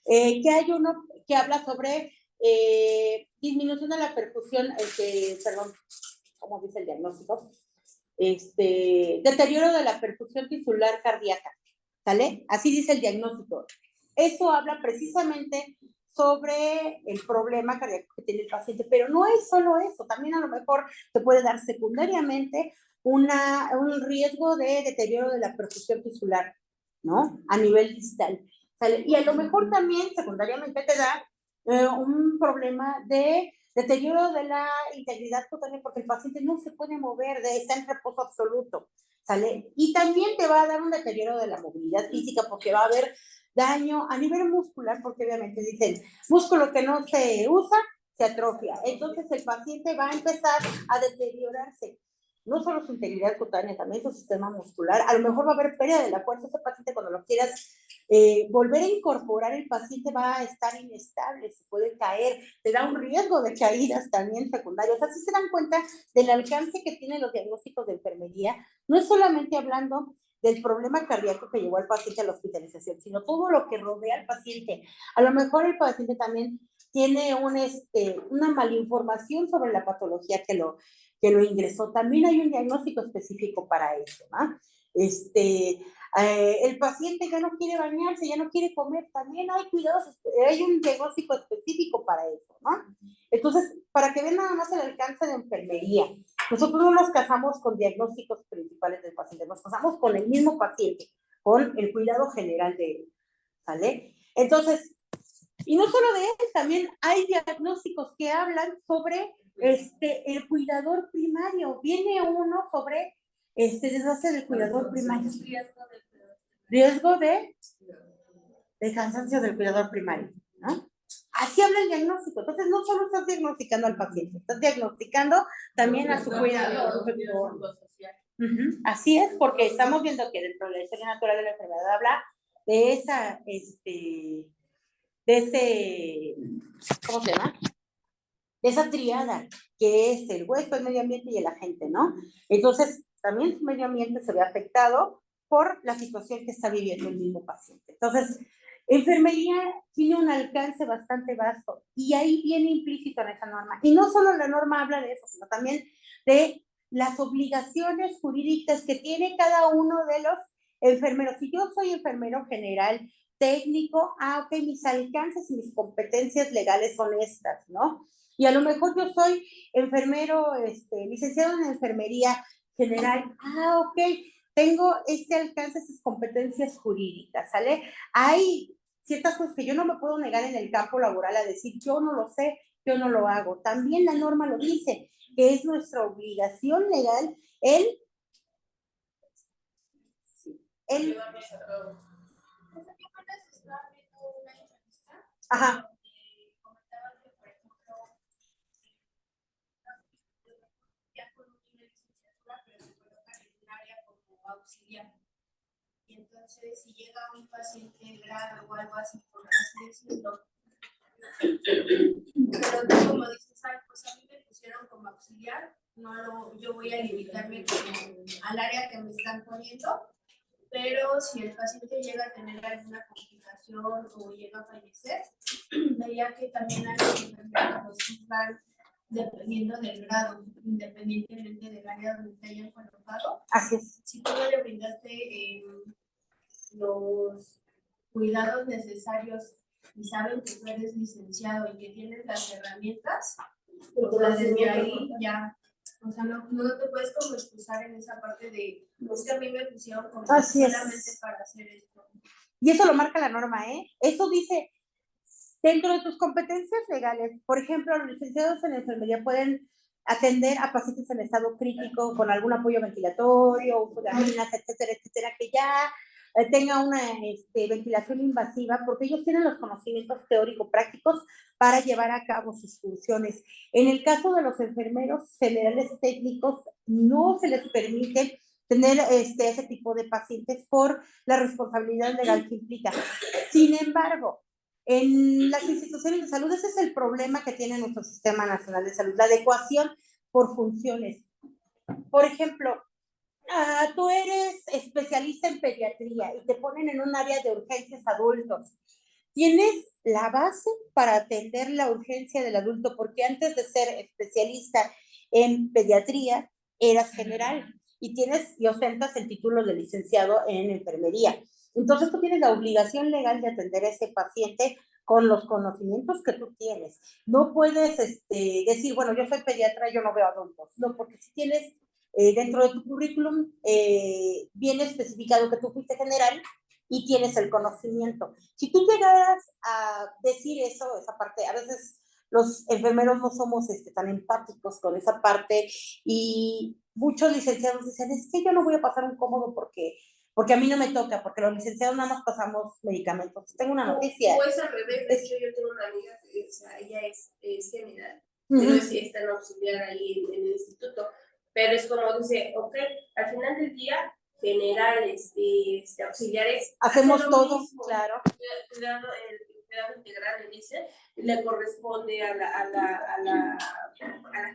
que hay uno que habla sobre disminución de la perfusión, ¿cómo dice el diagnóstico? Deterioro de la perfusión tisular cardíaca, ¿sale? Así dice el diagnóstico. Eso habla precisamente sobre el problema cardíaco que tiene el paciente, pero no es solo eso, también a lo mejor se puede dar secundariamente un riesgo de deterioro de la perfusión tisular, ¿no? A nivel distal, ¿sale? Y a lo mejor también secundariamente te da un problema de deterioro de la integridad cutánea, porque el paciente no se puede mover, está en reposo absoluto, ¿sale? Y también te va a dar un deterioro de la movilidad física, porque va a haber daño a nivel muscular, porque obviamente dicen, músculo que no se usa, se atrofia. Entonces el paciente va a empezar a deteriorarse. No solo su integridad cutánea, también su sistema muscular. A lo mejor va a haber pérdida de la fuerza. Ese paciente, cuando lo quieras volver a incorporar, el paciente va a estar inestable, se puede caer, te da un riesgo de caídas también secundarias. Así se dan cuenta del alcance que tienen los diagnósticos de enfermería. No es solamente hablando del problema cardíaco que llevó al paciente a la hospitalización, sino todo lo que rodea al paciente. A lo mejor el paciente también tiene una malinformación sobre la patología que lo ingresó. También hay un diagnóstico específico para eso, ¿no? El paciente ya no quiere bañarse, ya no quiere comer, también hay cuidados, hay un diagnóstico específico para eso, ¿no? Entonces, para que vean nada más el alcance de enfermería, nosotros no nos casamos con diagnósticos principales del paciente, nos casamos con el mismo paciente, con el cuidado general de él, ¿vale? Entonces, y no solo de él, también hay diagnósticos que hablan sobre el cuidador primario. Viene uno sobre desgaste del cuidador primario. Riesgo de cansancio del cuidador primario, ¿no? Así habla el diagnóstico. Entonces, no solo estás diagnosticando al paciente, estás diagnosticando también a su cuidador. Así es, porque estamos viendo que dentro de la historia natural de la enfermedad habla de esa, ¿cómo se llama? De esa triada, que es el huésped, el medio ambiente y el agente, ¿no? Entonces, también su medio ambiente se ve afectado por la situación que está viviendo el mismo paciente. Entonces, enfermería tiene un alcance bastante vasto y ahí viene implícito en esa norma. Y no solo la norma habla de eso, sino también de las obligaciones jurídicas que tiene cada uno de los enfermeros. Si yo soy enfermero general, técnico, ok, mis alcances y mis competencias legales son estas, ¿no? Y a lo mejor yo soy enfermero, licenciado en enfermería general, ok, tengo este alcance, esas competencias jurídicas, ¿sale? Hay ciertas cosas que yo no me puedo negar en el campo laboral a decir, yo no lo sé, yo no lo hago. También la norma lo dice, que es nuestra obligación legal el ajá. Auxiliar. Y entonces, si llega un paciente grave o algo así, por así decirlo, pero tú como dices, ay, pues a mí me pusieron como auxiliar, yo voy a limitarme al área que me están poniendo, pero si el paciente llega a tener alguna complicación o llega a fallecer, veía que también hay enfermeros que van dependiendo del grado, independientemente del área donde te hayan colocado. Así es. Si tú no le brindaste los cuidados necesarios y saben que tú eres licenciado y que tienes las herramientas, o sea, desde ahí ya, o sea, no te puedes como excusar en esa parte de, es que a mí me pusieron como solamente para hacer esto. Y eso lo marca la norma, ¿eh? Eso dice, dentro de tus competencias legales, por ejemplo, los licenciados en enfermería pueden atender a pacientes en estado crítico con algún apoyo ventilatorio, uso de aminas, etcétera, etcétera, que ya tenga una ventilación invasiva, porque ellos tienen los conocimientos teórico-prácticos para llevar a cabo sus funciones. En el caso de los enfermeros generales técnicos, no se les permite tener ese tipo de pacientes por la responsabilidad legal que implica. Sin embargo, en las instituciones de salud, ese es el problema que tiene nuestro Sistema Nacional de Salud, la adecuación por funciones. Por ejemplo, tú eres especialista en pediatría y te ponen en un área de urgencias adultos. Tienes la base para atender la urgencia del adulto, porque antes de ser especialista en pediatría, eras general y ostentas el título de licenciado en enfermería. Entonces tú tienes la obligación legal de atender a ese paciente con los conocimientos que tú tienes. No puedes decir, bueno, yo soy pediatra, yo no veo adultos. No, porque si tienes dentro de tu currículum viene especificado que tú fuiste general y tienes el conocimiento. Si tú llegaras a decir eso, esa parte, a veces los enfermeros no somos tan empáticos con esa parte y muchos licenciados dicen, es que yo no voy a pasar un cómodo porque a mí no me toca, porque los licenciados nada más pasamos medicamentos. Tengo una noticia. O es al revés, de hecho yo tengo una amiga que ella es general, pero sí está en auxiliar ahí en el instituto, pero es como dice, ok, al final del día, generales, auxiliares, hacemos todo, mismo. Claro. El cuidado integral, le corresponde a la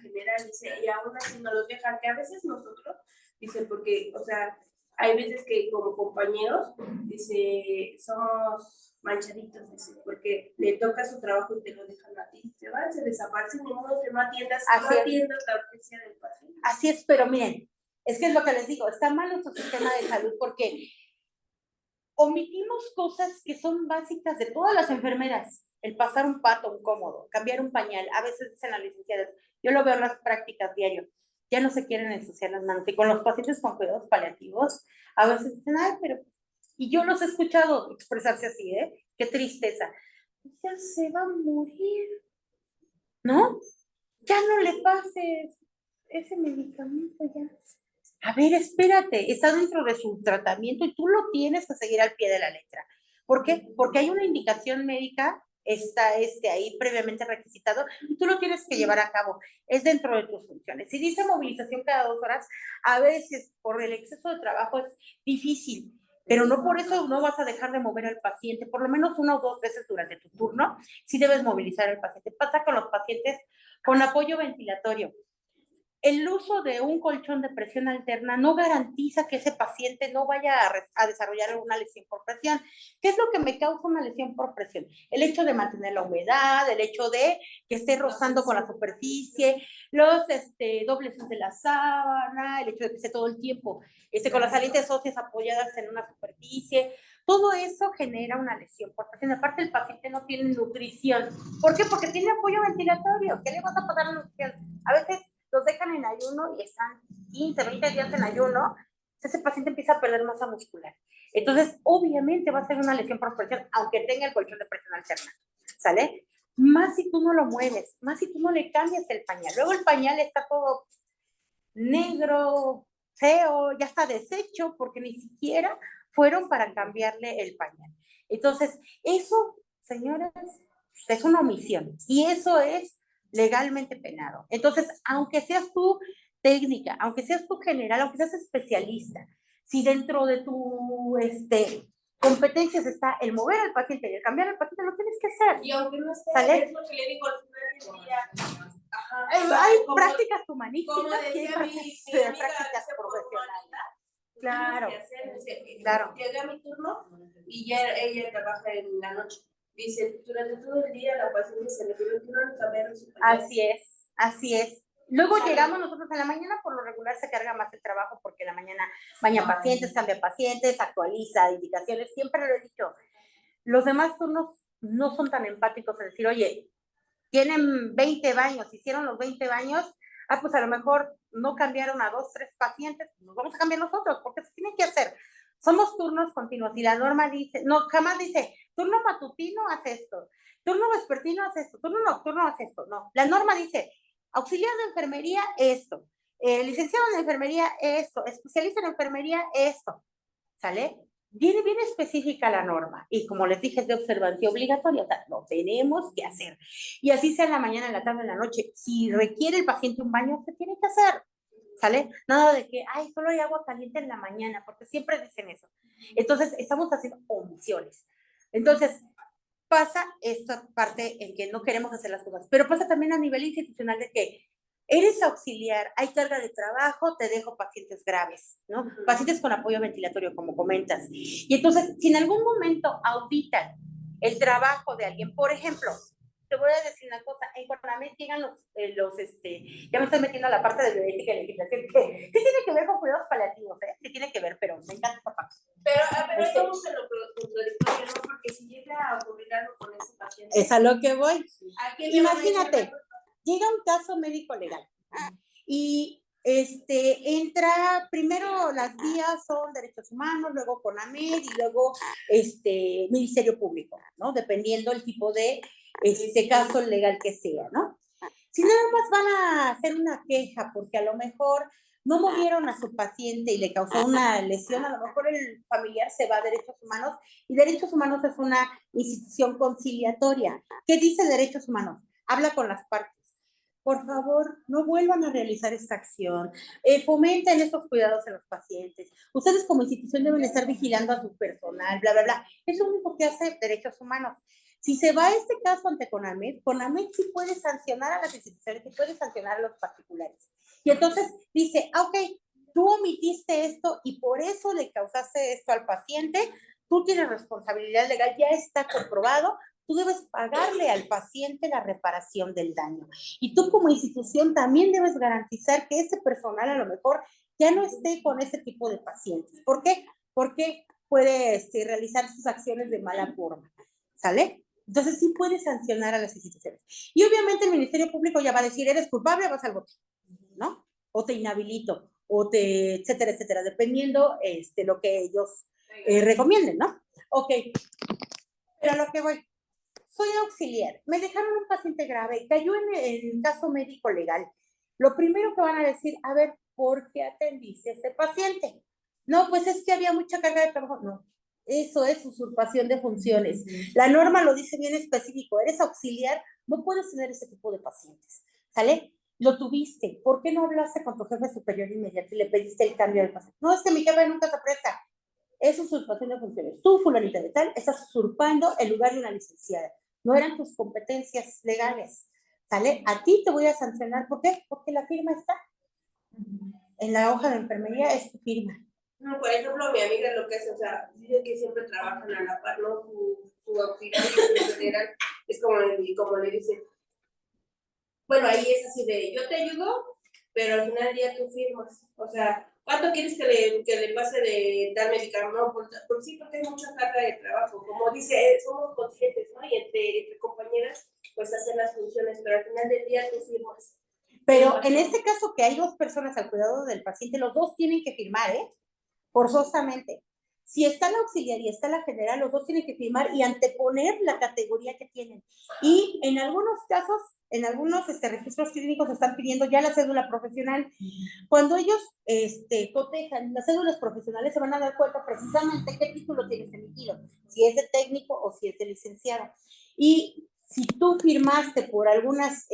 general, dice, y aún así no los dejan, que a veces nosotros, dice, porque, o sea, hay veces que como compañeros, dice, somos manchaditos, dice, porque le toca su trabajo y te lo dejan a ti. Se van, se desaparecen, ni modo que no atiendas la urgencia del paciente. Así es, pero miren, es que es lo que les digo, está mal nuestro sistema de salud porque omitimos cosas que son básicas de todas las enfermeras. El pasar un pato, un cómodo, cambiar un pañal. A veces dicen las licenciadas, yo lo veo en las prácticas diario, ya no se quieren ensuciar las manos. Y con los pacientes con cuidados paliativos, a veces dicen, ay, pero... Y yo los he escuchado expresarse así, ¿eh? Qué tristeza. Ya se va a morir, ¿no? Ya no le pases ese medicamento ya. A ver, espérate, está dentro de su tratamiento y tú lo tienes que seguir al pie de la letra. ¿Por qué? Porque hay una indicación médica, está ahí previamente requisitado y tú lo tienes que llevar a cabo. Es dentro de tus funciones. Si dice movilización cada 2 horas, a veces por el exceso de trabajo es difícil, pero no por eso no vas a dejar de mover al paciente, por lo menos 1 o 2 veces durante tu turno, sí debes movilizar al paciente. Pasa con los pacientes con apoyo ventilatorio. el uso de un colchón de presión alterna no garantiza que ese paciente no vaya a desarrollar una lesión por presión. ¿Qué es lo que me causa una lesión por presión? El hecho de mantener la humedad, el hecho de que esté rozando con la superficie, los dobleces de la sábana, el hecho de que esté todo el tiempo con las salientes óseas apoyadas en una superficie. Todo eso genera una lesión por presión. Aparte, el paciente no tiene nutrición. ¿Por qué? Porque tiene apoyo ventilatorio. ¿Qué le vas a pasar a la nutrición? A veces los dejan en ayuno y están 15, 20 días en ayuno, ese paciente empieza a perder masa muscular. Entonces, obviamente va a ser una lesión por presión, aunque tenga el colchón de presión alterna, ¿sale? Más si tú no lo mueves, más si tú no le cambias el pañal. Luego el pañal está todo negro, feo, ya está deshecho, porque ni siquiera fueron para cambiarle el pañal. Entonces, eso, señores, es una omisión, y eso es legalmente penado. Entonces, aunque seas tú técnica, aunque seas tú general, aunque seas especialista, si dentro de tu competencias está el mover al paciente y el cambiar al paciente, lo tienes que hacer. Y aunque no esté, ¿sale? es lo que le digo al final del día. Ajá, Hay como, prácticas humanísticas como y hay decía prácticas profesionales. Claro, claro. Llegué a mi turno y ya ella trabaja en la noche. Dice, durante todo el día la paciente se le pide que no le cambiaron su pañal. Así es, así es. Luego llegamos nosotros en la mañana, por lo regular se carga más el trabajo porque en la mañana baña pacientes, cambia pacientes, actualiza indicaciones, siempre lo he dicho. Los demás turnos no son tan empáticos en decir, oye, tienen 20 baños, hicieron los 20 baños, pues a lo mejor no cambiaron a 2, 3 pacientes, nos vamos a cambiar nosotros, porque se tiene que hacer. Somos turnos continuos y la norma dice, no, jamás dice, turno matutino hace esto, turno vespertino hace esto, turno nocturno hace esto, no. La norma dice, auxiliar de enfermería, esto, licenciado en enfermería, esto, especialista en enfermería, esto, ¿sale? Viene bien específica la norma y como les dije es de observancia obligatoria, o sea, lo tenemos que hacer. Y así sea en la mañana, en la tarde, en la noche. Si requiere el paciente un baño, se tiene que hacer, ¿sale? Nada de que, ay, solo hay agua caliente en la mañana, porque siempre dicen eso. Entonces, estamos haciendo omisiones. Entonces, pasa esta parte en que no queremos hacer las cosas, pero pasa también a nivel institucional de que eres auxiliar, hay carga de trabajo, te dejo pacientes graves, ¿no? Pacientes con apoyo ventilatorio, como comentas. Y entonces, si en algún momento auditan el trabajo de alguien, por ejemplo, te voy a decir una cosa, en Conamed llegan ya me estoy metiendo a la parte de bioética y legislación, que sí tiene que ver con cuidados paliativos, ¿eh? Sí tiene que ver, pero me encanta esta parte. Pero estamos en lo contradictorio, ¿no? Porque si llega a ocurrir algo con ese paciente. Es a lo que voy. Imagínate. Llega un caso médico legal y entra, primero las vías son derechos humanos, luego CONAMED y luego Ministerio Público, ¿no? Dependiendo el tipo de caso legal que sea, ¿no? Si nada más van a hacer una queja porque a lo mejor no movieron a su paciente y le causó una lesión, a lo mejor el familiar se va a derechos humanos y derechos humanos es una institución conciliatoria. ¿Qué dice derechos humanos? Habla con las partes. Por favor, no vuelvan a realizar esta acción. Fomenten estos cuidados en los pacientes. Ustedes como institución deben estar vigilando a su personal, bla, bla, bla. Es lo único que hace derechos humanos. Si se va este caso ante CONAMED, CONAMED sí puede sancionar a las instituciones, sí puede sancionar a los particulares. Y entonces dice, ok, tú omitiste esto y por eso le causaste esto al paciente, tú tienes responsabilidad legal, ya está comprobado, tú debes pagarle al paciente la reparación del daño. Y tú como institución también debes garantizar que ese personal a lo mejor ya no esté con ese tipo de pacientes. ¿Por qué? Porque puede realizar sus acciones de mala forma, ¿sale? Entonces sí puede sancionar a las instituciones. Y obviamente el Ministerio Público ya va a decir, eres culpable, vas al bote, ¿no? O te inhabilito, o te, etcétera, etcétera, dependiendo lo que ellos recomienden, ¿no? Ok, pero a lo que voy. Soy auxiliar, me dejaron un paciente grave, cayó en caso médico legal. Lo primero que van a decir, a ver, ¿por qué atendiste a este paciente? No, pues es que había mucha carga de trabajo. No, eso es usurpación de funciones. La norma lo dice bien específico, eres auxiliar, no puedes tener ese tipo de pacientes, ¿sale? Lo tuviste, ¿por qué no hablaste con tu jefe superior inmediato y le pediste el cambio del paciente? No, es que mi jefe nunca se presta. Es usurpación de funciones. Tú, fulanita de tal, estás usurpando el lugar de una licenciada. No eran tus competencias legales, ¿sale? A ti te voy a sancionar, ¿por qué? Porque la firma está. En la hoja de enfermería es tu firma. No, por ejemplo, mi amiga lo que hace, o sea, dice que siempre trabajan a la par, ¿no? Su auxiliar general es como le dice, bueno, ahí es así de, yo te ayudo, pero al final del día tú firmas. O sea, ¿cuánto quieres que le pase de tal medicamento? No, por sí, porque hay mucha carga de trabajo. Como dice, somos conscientes, ¿no? Y entre compañeras, pues hacen las funciones, pero al final del día tú firmas. Pero en este caso que hay dos personas al cuidado del paciente, los dos tienen que firmar, ¿eh? Forzosamente. Si está la auxiliar y está la general, los dos tienen que firmar y anteponer la categoría que tienen. Y en algunos casos, en algunos registros clínicos están pidiendo ya la cédula profesional. Cuando ellos cotejan las cédulas profesionales, se van a dar cuenta precisamente qué título tienes emitido, si es de técnico o si es de licenciado. Y si tú firmaste por algunas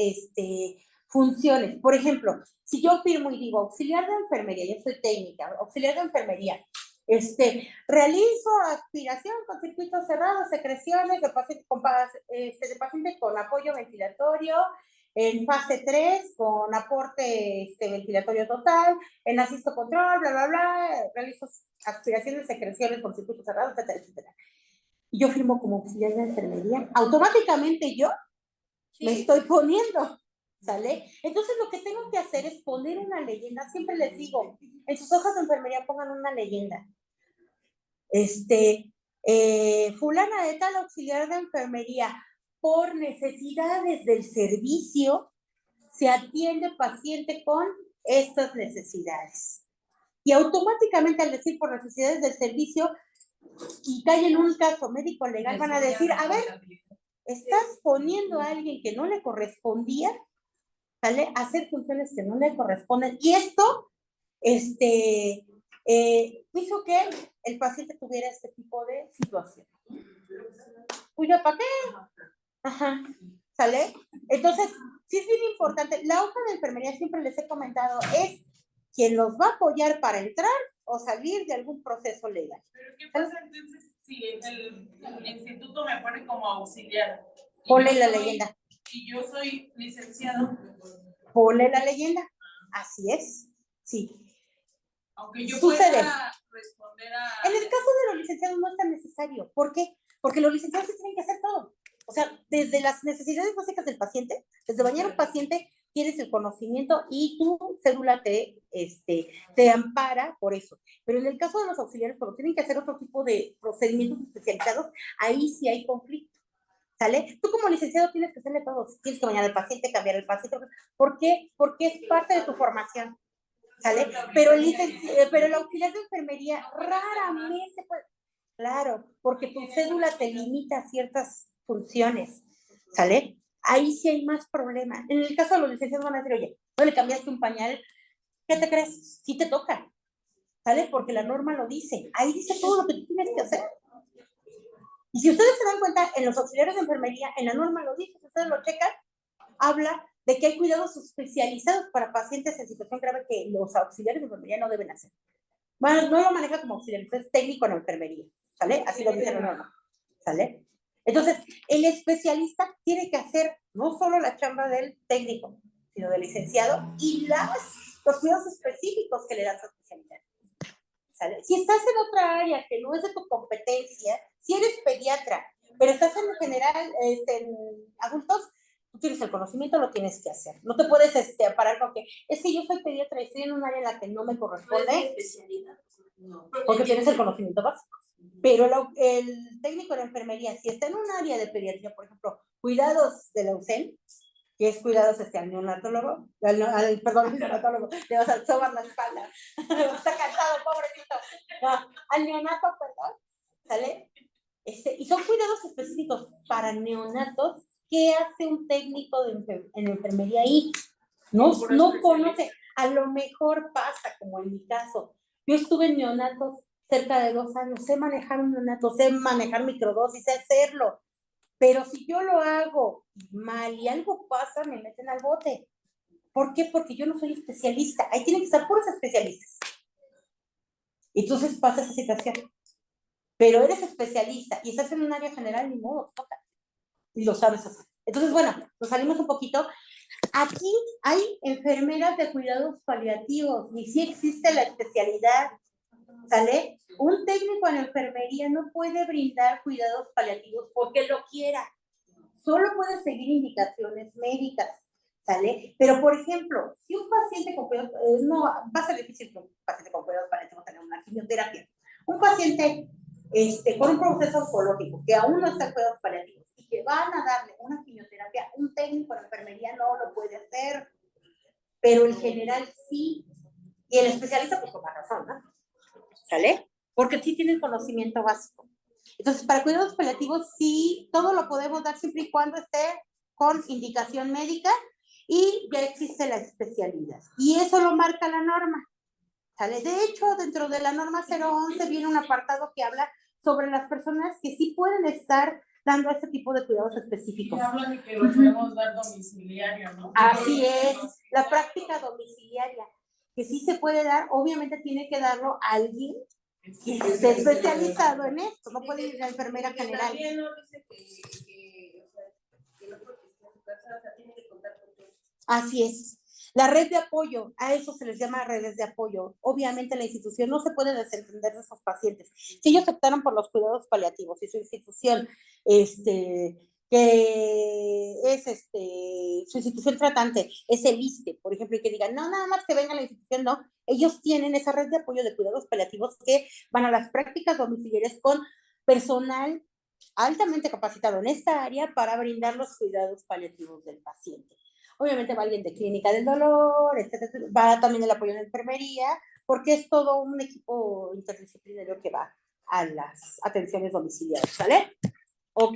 funciones, por ejemplo, si yo firmo y digo auxiliar de enfermería, yo soy técnica, auxiliar de enfermería, realizo aspiración con circuitos cerrados, secreciones de paciente con apoyo ventilatorio, en fase 3 con aporte ventilatorio total, en asisto control, bla, bla, bla, realizo aspiraciones, secreciones con circuitos cerrados, etcétera, etcétera. Y yo firmo como auxiliar de enfermería, automáticamente yo me estoy poniendo, ¿sale? Entonces lo que tengo que hacer es poner una leyenda, siempre les digo, en sus hojas de enfermería pongan una leyenda. Fulana de tal auxiliar de enfermería, por necesidades del servicio, se atiende paciente con estas necesidades. Y automáticamente al decir por necesidades del servicio, y cae en un caso médico legal, van a decir, a ver, estás poniendo a alguien que no le correspondía, ¿vale? A hacer funciones que no le corresponden. Y esto, hizo que el paciente tuviera este tipo de situación. ¿Cuya para qué? Ajá, ¿sale? Entonces, sí es bien importante. La hoja de enfermería, siempre les he comentado, es quien los va a apoyar para entrar o salir de algún proceso legal. ¿Pero qué pasa entonces si el instituto me pone como auxiliar? Ponle la leyenda. Y yo soy licenciado. Ponle la leyenda. Así es. Sí. Aunque yo sucede. Pueda responder a... En el caso de los licenciados no es tan necesario. ¿Por qué? Porque los licenciados sí tienen que hacer todo. O sea, desde las necesidades básicas del paciente, desde bañar a un paciente, tienes el conocimiento y tu cédula te ampara por eso. Pero en el caso de los auxiliares, cuando tienen que hacer otro tipo de procedimientos especializados, ahí sí hay conflicto. ¿Sale? Tú como licenciado tienes que hacerle todo. Tienes que bañar al paciente, cambiar el paciente. ¿Por qué? Porque es parte de tu formación. ¿Sale? Pero el auxiliar de enfermería raramente puede. Claro, porque tu cédula te limita a ciertas funciones. ¿Sale? Ahí sí hay más problema. En el caso de los licenciados van a decir, oye, no le cambiaste un pañal, ¿qué te crees? Sí te toca. ¿Sale? Porque la norma lo dice. Ahí dice todo lo que tú tienes que hacer. Y si ustedes se dan cuenta, en los auxiliares de enfermería, en la norma lo dice, si ustedes lo checan, habla de que hay cuidados especializados para pacientes en situación grave que los auxiliares de enfermería no deben hacer. Bueno, no lo maneja como auxiliar, es técnico en enfermería, ¿sale? Así lo dice la norma, ¿sale? Entonces, el especialista tiene que hacer no solo la chamba del técnico, sino del licenciado y los cuidados específicos que le dan su especialidad. ¿Sale? Si estás en otra área que no es de tu competencia, si eres pediatra, pero estás en general, en adultos, tú tienes el conocimiento, lo tienes que hacer. No te puedes parar con que, es que yo soy pediatra y estoy en un área en la que no me corresponde. No, porque tienes el conocimiento básico. Pero el técnico de enfermería, si está en un área de pediatría, por ejemplo, cuidados de la UCEN, que es cuidados al neonatólogo, al neonatólogo, le vas a sobar la espalda, está cansado, pobrecito, no, al neonato, perdón, ¿sale? Y son cuidados específicos para neonatos. ¿Qué hace un técnico en enfermería ahí? No conoce, a lo mejor pasa, como en mi caso, yo estuve en neonatos cerca de 2 años, sé manejar un neonato, sé manejar microdosis, sé hacerlo. Pero si yo lo hago mal y algo pasa, me meten al bote. ¿Por qué? Porque yo no soy especialista. Ahí tienen que estar puros especialistas. Entonces pasa esa situación. Pero eres especialista y estás en un área general, ni modo, toca. Y lo sabes hacer. Entonces, bueno, nos salimos un poquito. Aquí hay enfermeras de cuidados paliativos y sí existe la especialidad, ¿sale? Un técnico en enfermería no puede brindar cuidados paliativos porque lo quiera, solo puede seguir indicaciones médicas, ¿sale? Pero, por ejemplo, si un paciente con cuidados, no, va a ser difícil que un paciente con cuidados paliativos tenga una quimioterapia. Un paciente con un proceso oncológico que aún no está en cuidados paliativos y que van a darle una quimioterapia, un técnico de enfermería no lo puede hacer, pero el general sí, y el especialista pues con más razón, ¿no? ¿Sale? Porque sí tiene el conocimiento básico. Entonces, para cuidados paliativos sí, todo lo podemos dar siempre y cuando esté con indicación médica y ya existe la especialidad. Y eso lo marca la norma, ¿sale? De hecho, dentro de la norma 011 viene un apartado que habla sobre las personas que sí pueden estar dando ese tipo de cuidados específicos. Y hablan de que lo podemos dar domiciliario, ¿no? Así es, la práctica domiciliaria, que sí se puede dar, obviamente tiene que darlo a alguien que esté especializado en esto, no puede ir la enfermera general. También no dice que no porque esté en su casa, o sea, tiene que contar con todo. Así es. La red de apoyo, a eso se les llama redes de apoyo. Obviamente la institución no se puede desentender de esos pacientes. Si ellos optaron por los cuidados paliativos y su institución, que es su institución tratante, es el ISSSTE, por ejemplo, y que digan, no, nada más que venga la institución, no. Ellos tienen esa red de apoyo de cuidados paliativos que van a las prácticas domiciliarias con personal altamente capacitado en esta área para brindar los cuidados paliativos del paciente. Obviamente va alguien de clínica del dolor, etcétera, va también el apoyo de enfermería, porque es todo un equipo interdisciplinario que va a las atenciones domiciliarias, ¿vale? Ok,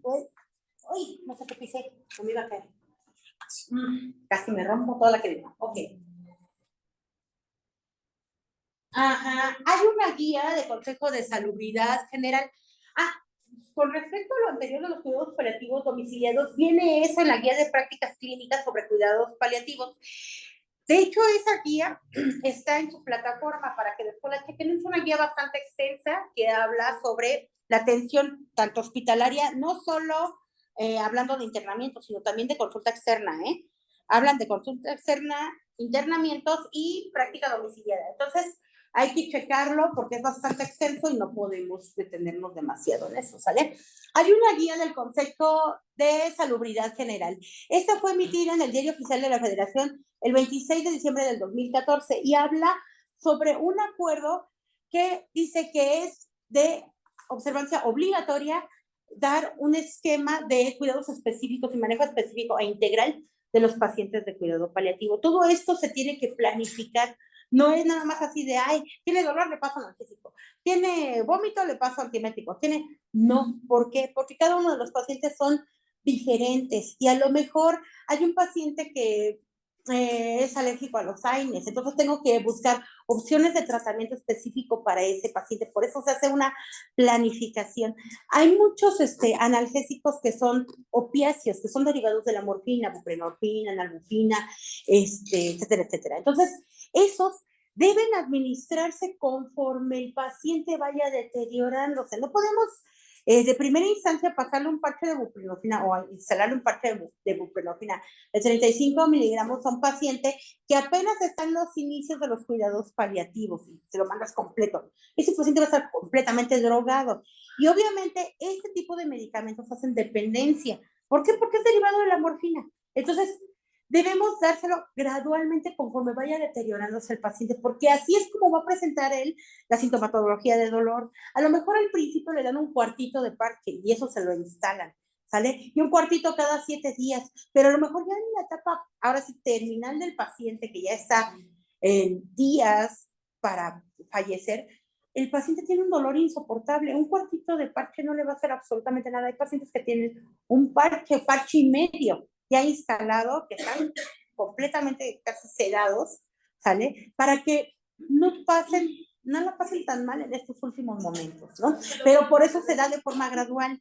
uy, no sé qué pisé, no me iba a caer. Casi me rompo toda la que digo. Ok. Ajá, hay una guía de Consejo de Salubridad General. Con respecto a lo anterior de los cuidados paliativos domiciliados, viene eso en la guía de prácticas clínicas sobre cuidados paliativos. De hecho, esa guía está en su plataforma para que después la chequen. Es una guía bastante extensa que habla sobre la atención tanto hospitalaria, no solo hablando de internamiento, sino también de consulta externa, ¿eh? Hablan de consulta externa, internamientos y práctica domiciliaria. Entonces, hay que checarlo porque es bastante extenso y no podemos detenernos demasiado en eso, ¿sale? Hay una guía del Consejo de Salubridad General. Esta fue emitida en el Diario Oficial de la Federación el 26 de diciembre del 2014 y habla sobre un acuerdo que dice que es de observancia obligatoria dar un esquema de cuidados específicos y manejo específico e integral de los pacientes de cuidado paliativo. Todo esto se tiene que planificar. No es nada más así de, ay, tiene dolor, le paso analgésico. Tiene vómito, le paso antiemético. No, ¿por qué? Porque cada uno de los pacientes son diferentes y a lo mejor hay un paciente que es alérgico a los AINES, entonces tengo que buscar opciones de tratamiento específico para ese paciente, por eso se hace una planificación. Hay muchos analgésicos que son opiáceos, que son derivados de la morfina, buprenorfina, nalbuphina, etcétera, etcétera. Entonces, esos deben administrarse conforme el paciente vaya deteriorándose. No podemos de primera instancia pasarle un parche de buprenorfina o instalarle un parche de buprenorfina de 35 miligramos a un paciente que apenas está en los inicios de los cuidados paliativos y se lo mandas completo. Ese paciente va a estar completamente drogado. Y obviamente este tipo de medicamentos hacen dependencia. ¿Por qué? Porque es derivado de la morfina. Entonces, debemos dárselo gradualmente conforme vaya deteriorándose el paciente, porque así es como va a presentar él la sintomatología de dolor. A lo mejor al principio le dan un cuartito de parche y eso se lo instalan, ¿sale? Y un cuartito cada 7 días, pero a lo mejor ya en la etapa, ahora sí, terminal del paciente, que ya está en días para fallecer, el paciente tiene un dolor insoportable. Un cuartito de parche no le va a hacer absolutamente nada. Hay pacientes que tienen un parche y medio ya instalado, que están completamente casi sedados, ¿sale? Para que no la pasen tan mal en estos últimos momentos, ¿no? Pero por eso se da de forma gradual.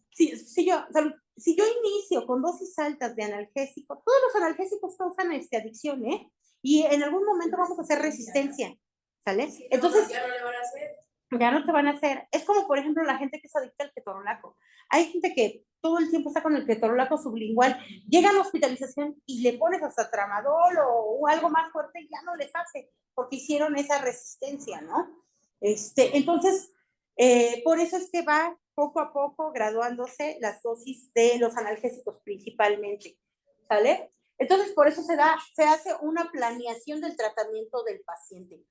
Si yo inicio con dosis altas de analgésico, todos los analgésicos causan adicción, ¿eh? Y en algún momento vamos a hacer resistencia, ¿sale? Entonces, ya no le van a hacer. ya no te van a hacer. Es como, por ejemplo, la gente que es adicta al ketorolaco. Hay gente que todo el tiempo está con el ketorolaco sublingual, llega a la hospitalización y le pones hasta tramadol o algo más fuerte y ya no les hace, porque hicieron esa resistencia, ¿no? Entonces, por eso es que va poco a poco graduándose las dosis de los analgésicos principalmente, ¿sale? Entonces, por eso se hace una planeación del tratamiento del paciente.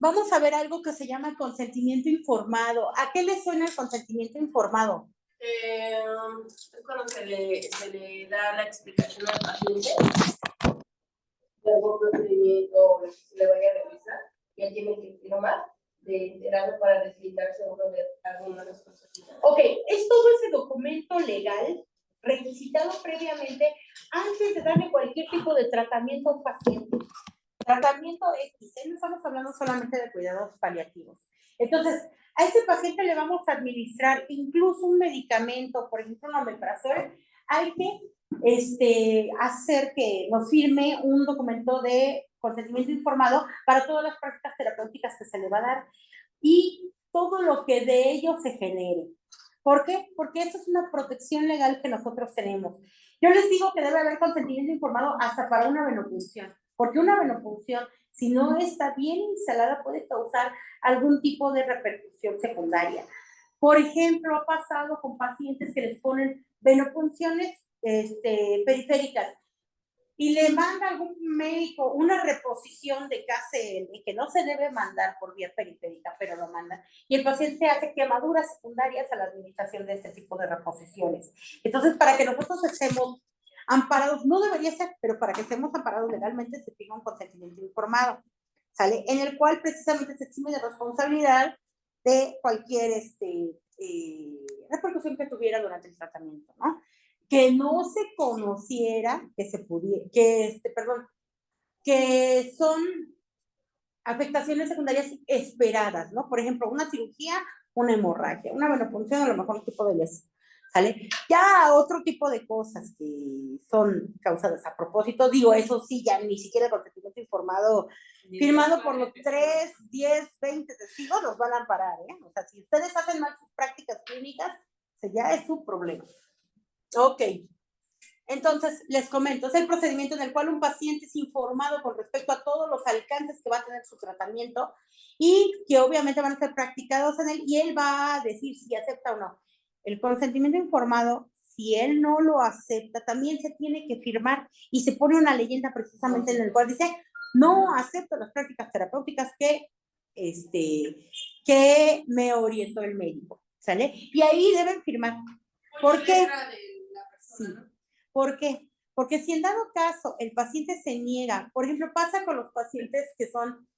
Vamos a ver algo que se llama consentimiento informado. ¿A qué le suena el consentimiento informado? Es cuando se le da la explicación al paciente de algún procedimiento que se le vaya a realizar, ya tiene que firmar de enterado para deslindarse uno de alguna de las cosas. Ok, es todo ese documento legal requisitado previamente antes de darle cualquier tipo de tratamiento a un paciente. Tratamiento X, no estamos hablando solamente de cuidados paliativos. Entonces, a ese paciente le vamos a administrar incluso un medicamento, por ejemplo, un omeprazol. Hay que hacer que nos firme un documento de consentimiento informado para todas las prácticas terapéuticas que se le va a dar y todo lo que de ello se genere. ¿Por qué? Porque eso es una protección legal que nosotros tenemos. Yo les digo que debe haber consentimiento informado hasta para una venopunción, porque una venopunción, si no está bien instalada, puede causar algún tipo de repercusión secundaria. Por ejemplo, ha pasado con pacientes que les ponen venopunciones periféricas y le manda algún médico una reposición de KCL que no se debe mandar por vía periférica, pero lo mandan. Y el paciente hace quemaduras secundarias a la administración de este tipo de reposiciones. Entonces, para que nosotros estemos amparados, no debería ser, pero para que estemos amparados legalmente se firma un consentimiento informado, ¿sale? En el cual precisamente se exime de responsabilidad de cualquier repercusión que tuviera durante el tratamiento, ¿no? Que no se conociera que se pudiera, que son afectaciones secundarias esperadas, ¿no? Por ejemplo, una cirugía, una hemorragia, una venopunción, a lo mejor un tipo de lesión, ¿sale? Ya otro tipo de cosas que son causadas a propósito, digo, eso sí, ya ni siquiera el consentimiento informado firmado por los 3, 10, 20 testigos los van a amparar, ¿eh? O sea, si ustedes hacen mal sus prácticas clínicas, ya es su problema. Ok, entonces les comento, es el procedimiento en el cual un paciente es informado con respecto a todos los alcances que va a tener su tratamiento y que obviamente van a ser practicados en él y él va a decir si acepta o no. El consentimiento informado, si él no lo acepta, también se tiene que firmar y se pone una leyenda precisamente en el cual dice, no acepto las prácticas terapéuticas que me orientó el médico, ¿sale? Y ahí deben firmar. ¿Por qué? Sí. ¿Por qué? Porque si en dado caso el paciente se niega, por ejemplo, pasa con los pacientes que son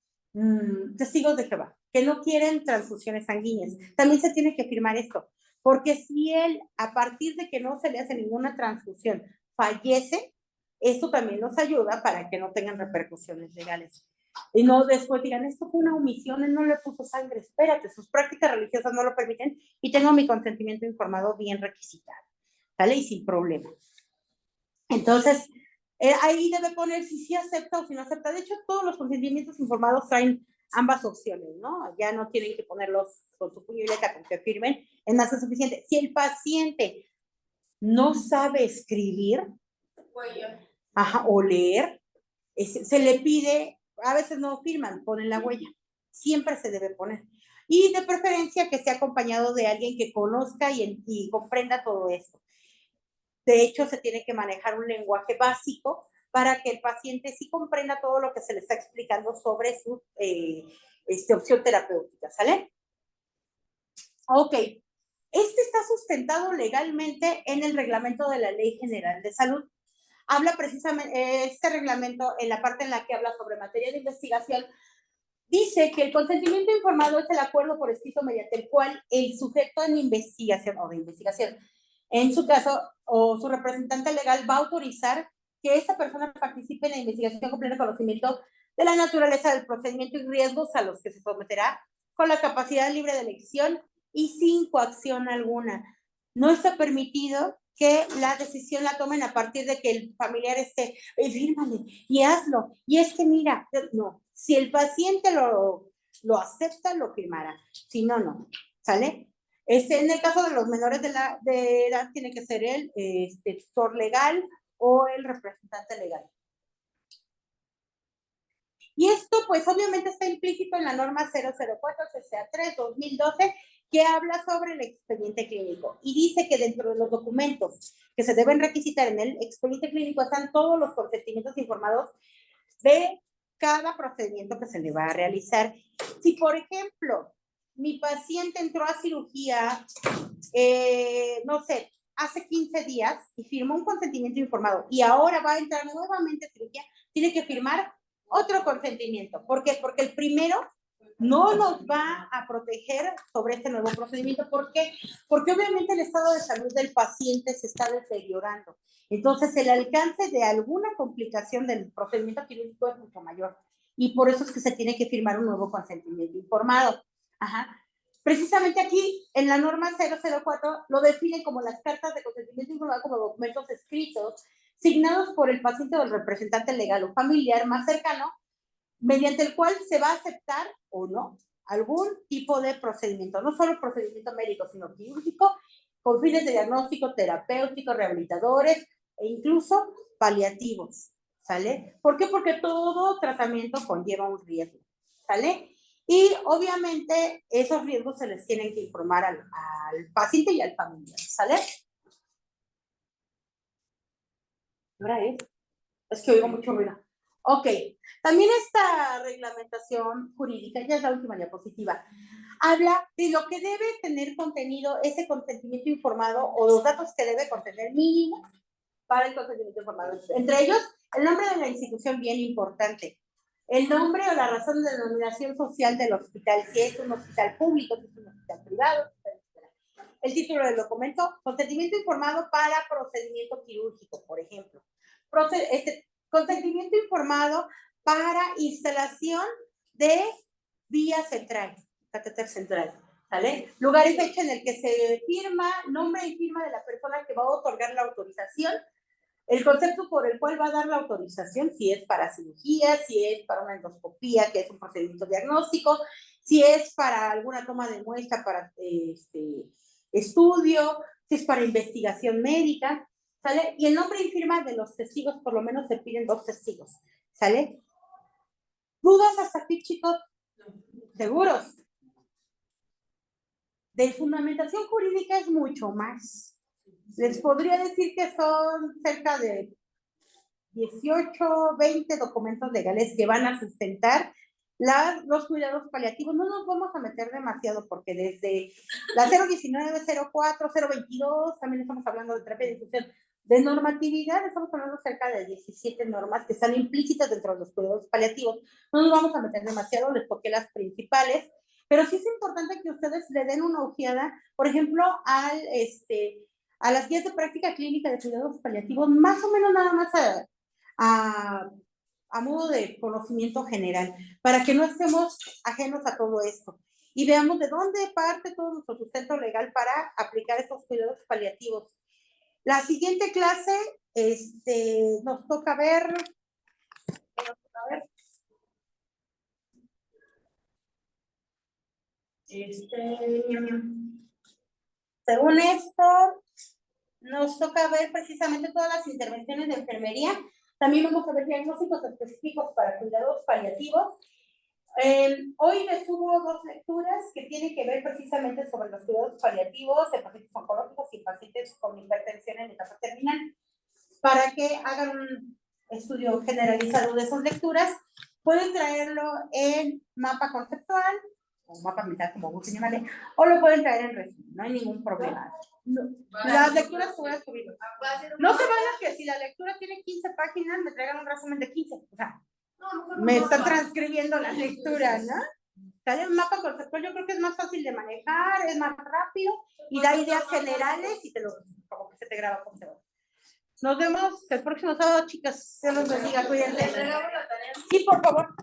testigos de Jehová, que no quieren transfusiones sanguíneas, también se tiene que firmar esto, porque si él, a partir de que no se le hace ninguna transfusión, fallece, esto también nos ayuda para que no tengan repercusiones legales. Y no después digan, esto fue una omisión, él no le puso sangre, espérate, sus prácticas religiosas no lo permiten y tengo mi consentimiento informado bien requisitado, ¿vale? Y sin problema. Entonces, ahí debe poner si sí acepta o si no acepta. De hecho, todos los consentimientos informados traen ambas opciones, ¿no? Ya no tienen que ponerlos con su puño y letra con que firmen, es más que suficiente. Si el paciente no sabe escribir o leer, se le pide, a veces no firman, ponen la huella. Siempre se debe poner. Y de preferencia que esté acompañado de alguien que conozca y comprenda todo esto. De hecho, se tiene que manejar un lenguaje básico para que el paciente sí comprenda todo lo que se le está explicando sobre su opción terapéutica, ¿sale? Ok. Está sustentado legalmente en el reglamento de la Ley General de Salud. Habla precisamente, este reglamento, en la parte en la que habla sobre materia de investigación, dice que el consentimiento informado es el acuerdo por escrito mediante el cual el sujeto en investigación o de investigación, en su caso, o su representante legal va a autorizar que esa persona participe en la investigación con pleno conocimiento de la naturaleza del procedimiento y riesgos a los que se someterá, con la capacidad libre de elección y sin coacción alguna. No está permitido que la decisión la tomen a partir de que el familiar fírmale y hazlo. Y es que mira, no, si el paciente lo lo acepta, lo firmará. Si no, no. ¿Sale? En el caso de los menores de edad, tiene que ser el tutor legal o el representante legal. Y esto, pues, obviamente está implícito en la norma 004 CCA3 2012, que habla sobre el expediente clínico. Y dice que dentro de los documentos que se deben requisitar en el expediente clínico están todos los consentimientos informados de cada procedimiento que se le va a realizar. Si, por ejemplo, mi paciente entró a cirugía, no sé, hace 15 días y firmó un consentimiento informado y ahora va a entrar nuevamente a cirugía, tiene que firmar otro consentimiento. ¿Por qué? Porque el primero no nos va a proteger sobre este nuevo procedimiento. ¿Por qué? Porque obviamente el estado de salud del paciente se está deteriorando. Entonces, el alcance de alguna complicación del procedimiento quirúrgico es mucho mayor. Y por eso es que se tiene que firmar un nuevo consentimiento informado. Ajá. Precisamente aquí, en la norma 004, lo define como las cartas de consentimiento informado como documentos escritos, signados por el paciente o el representante legal o familiar más cercano, mediante el cual se va a aceptar o no algún tipo de procedimiento, no solo procedimiento médico, sino quirúrgico, con fines de diagnóstico, terapéutico, rehabilitadores e incluso paliativos, ¿sale? ¿Por qué? Porque todo tratamiento conlleva un riesgo, ¿sale? Y obviamente esos riesgos se les tienen que informar al paciente y al familiar, ¿sale? Ahora es que oigo mucho ruido. Ok, también esta reglamentación jurídica, ya es la última diapositiva, habla de lo que debe tener contenido ese consentimiento informado o los datos que debe contener mínimo para el consentimiento informado. Entre ellos, el nombre de la institución, bien importante, el nombre o la razón de denominación social del hospital, si es un hospital público, si es un hospital privado, el título del documento, consentimiento informado para procedimiento quirúrgico, por ejemplo. Consentimiento informado para instalación de vía central, catéter central, ¿vale? Lugar y fecha en el que se firma, nombre y firma de la persona que va a otorgar la autorización, el concepto por el cual va a dar la autorización, si es para cirugía, si es para una endoscopía, que es un procedimiento diagnóstico, si es para alguna toma de muestra para estudio, si es para investigación médica, ¿sale? Y el nombre y firma de los testigos, por lo menos se piden 2 testigos, ¿sale? ¿Dudas hasta aquí, chicos? ¿Seguros? De fundamentación jurídica es mucho más. Les podría decir que son cerca de 18, 20 documentos legales que van a sustentar los cuidados paliativos. No nos vamos a meter demasiado porque desde la 019, 04, 022, también estamos hablando de terapia de difusión. De normatividad estamos hablando cerca de 17 normas que están implícitas dentro de los cuidados paliativos. No nos vamos a meter demasiado, les toqué las principales, pero sí es importante que ustedes le den una ojeada, por ejemplo, a las guías de práctica clínica de cuidados paliativos, más o menos nada más a modo de conocimiento general, para que no estemos ajenos a todo esto y veamos de dónde parte todo nuestro sustento legal para aplicar esos cuidados paliativos. La siguiente clase, nos toca ver, según esto, nos toca ver precisamente todas las intervenciones de enfermería. También vamos a ver diagnósticos específicos para cuidados paliativos. Hoy les subo 2 lecturas que tienen que ver precisamente sobre los cuidados paliativos de pacientes oncológicos y pacientes con hipertensión en etapa terminal, para que hagan un estudio generalizado de esas lecturas. Pueden traerlo en mapa conceptual, o mapa mental, como gusten llamarle, o lo pueden traer en resumen, no hay ningún problema. No, las lecturas que voy a subir. No se vayan que si la lectura tiene 15 páginas, me traigan un resumen de 15. O sea, me está transcribiendo la lectura, ¿no? Sale un mapa conceptual, yo creo que es más fácil de manejar, es más rápido y da ideas generales y como que se te graba como se va. Nos vemos el próximo sábado, chicas. Dios los bendiga, cuídense. Sí, por favor.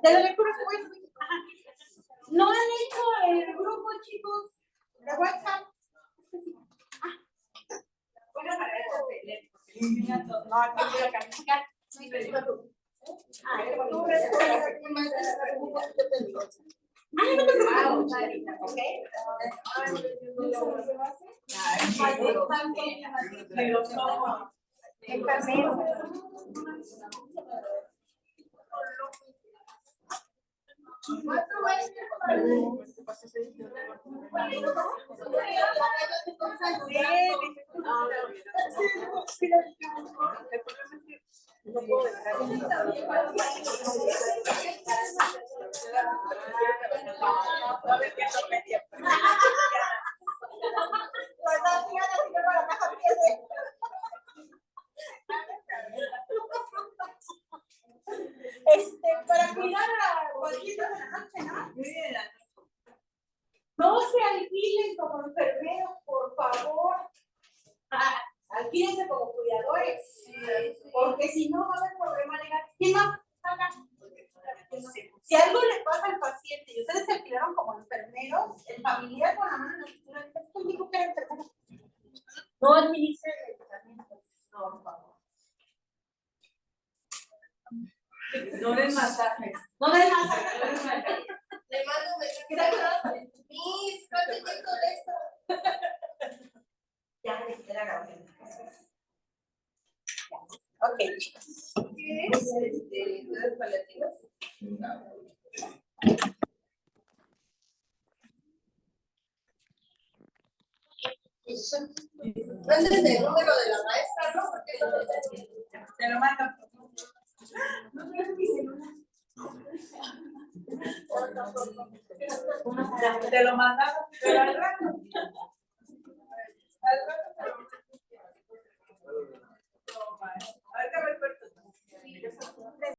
De la lectura, pues. ¿No han hecho el grupo, chicos, de WhatsApp? Bueno, para eso no, aquí voy a calificar. No te No puedo entrar en para cuidar a cualquiera de la noche, ¿no? No se alquilen como enfermeros, por favor. Alquílense como cuidadores. Porque si no va a haber problema legal. ¿Quién más paga? Si algo le pasa al paciente y ustedes se alquilaron como enfermeros, el familiar con la mano en la cintura dice, es conmigo que era enfermero. No administre el tratamiento. No, por favor. No den masajes. No den masajes. Le mando un mensaje. Miss, ¿cuánto tiempo de esto? Ya le queda grabando. Ok. ¿Qué es cuidados paliativos? Mándenme el número de la maestra, ¿no? Porque Te lo mando. No es mi celular. Te lo mandamos, pero al rato.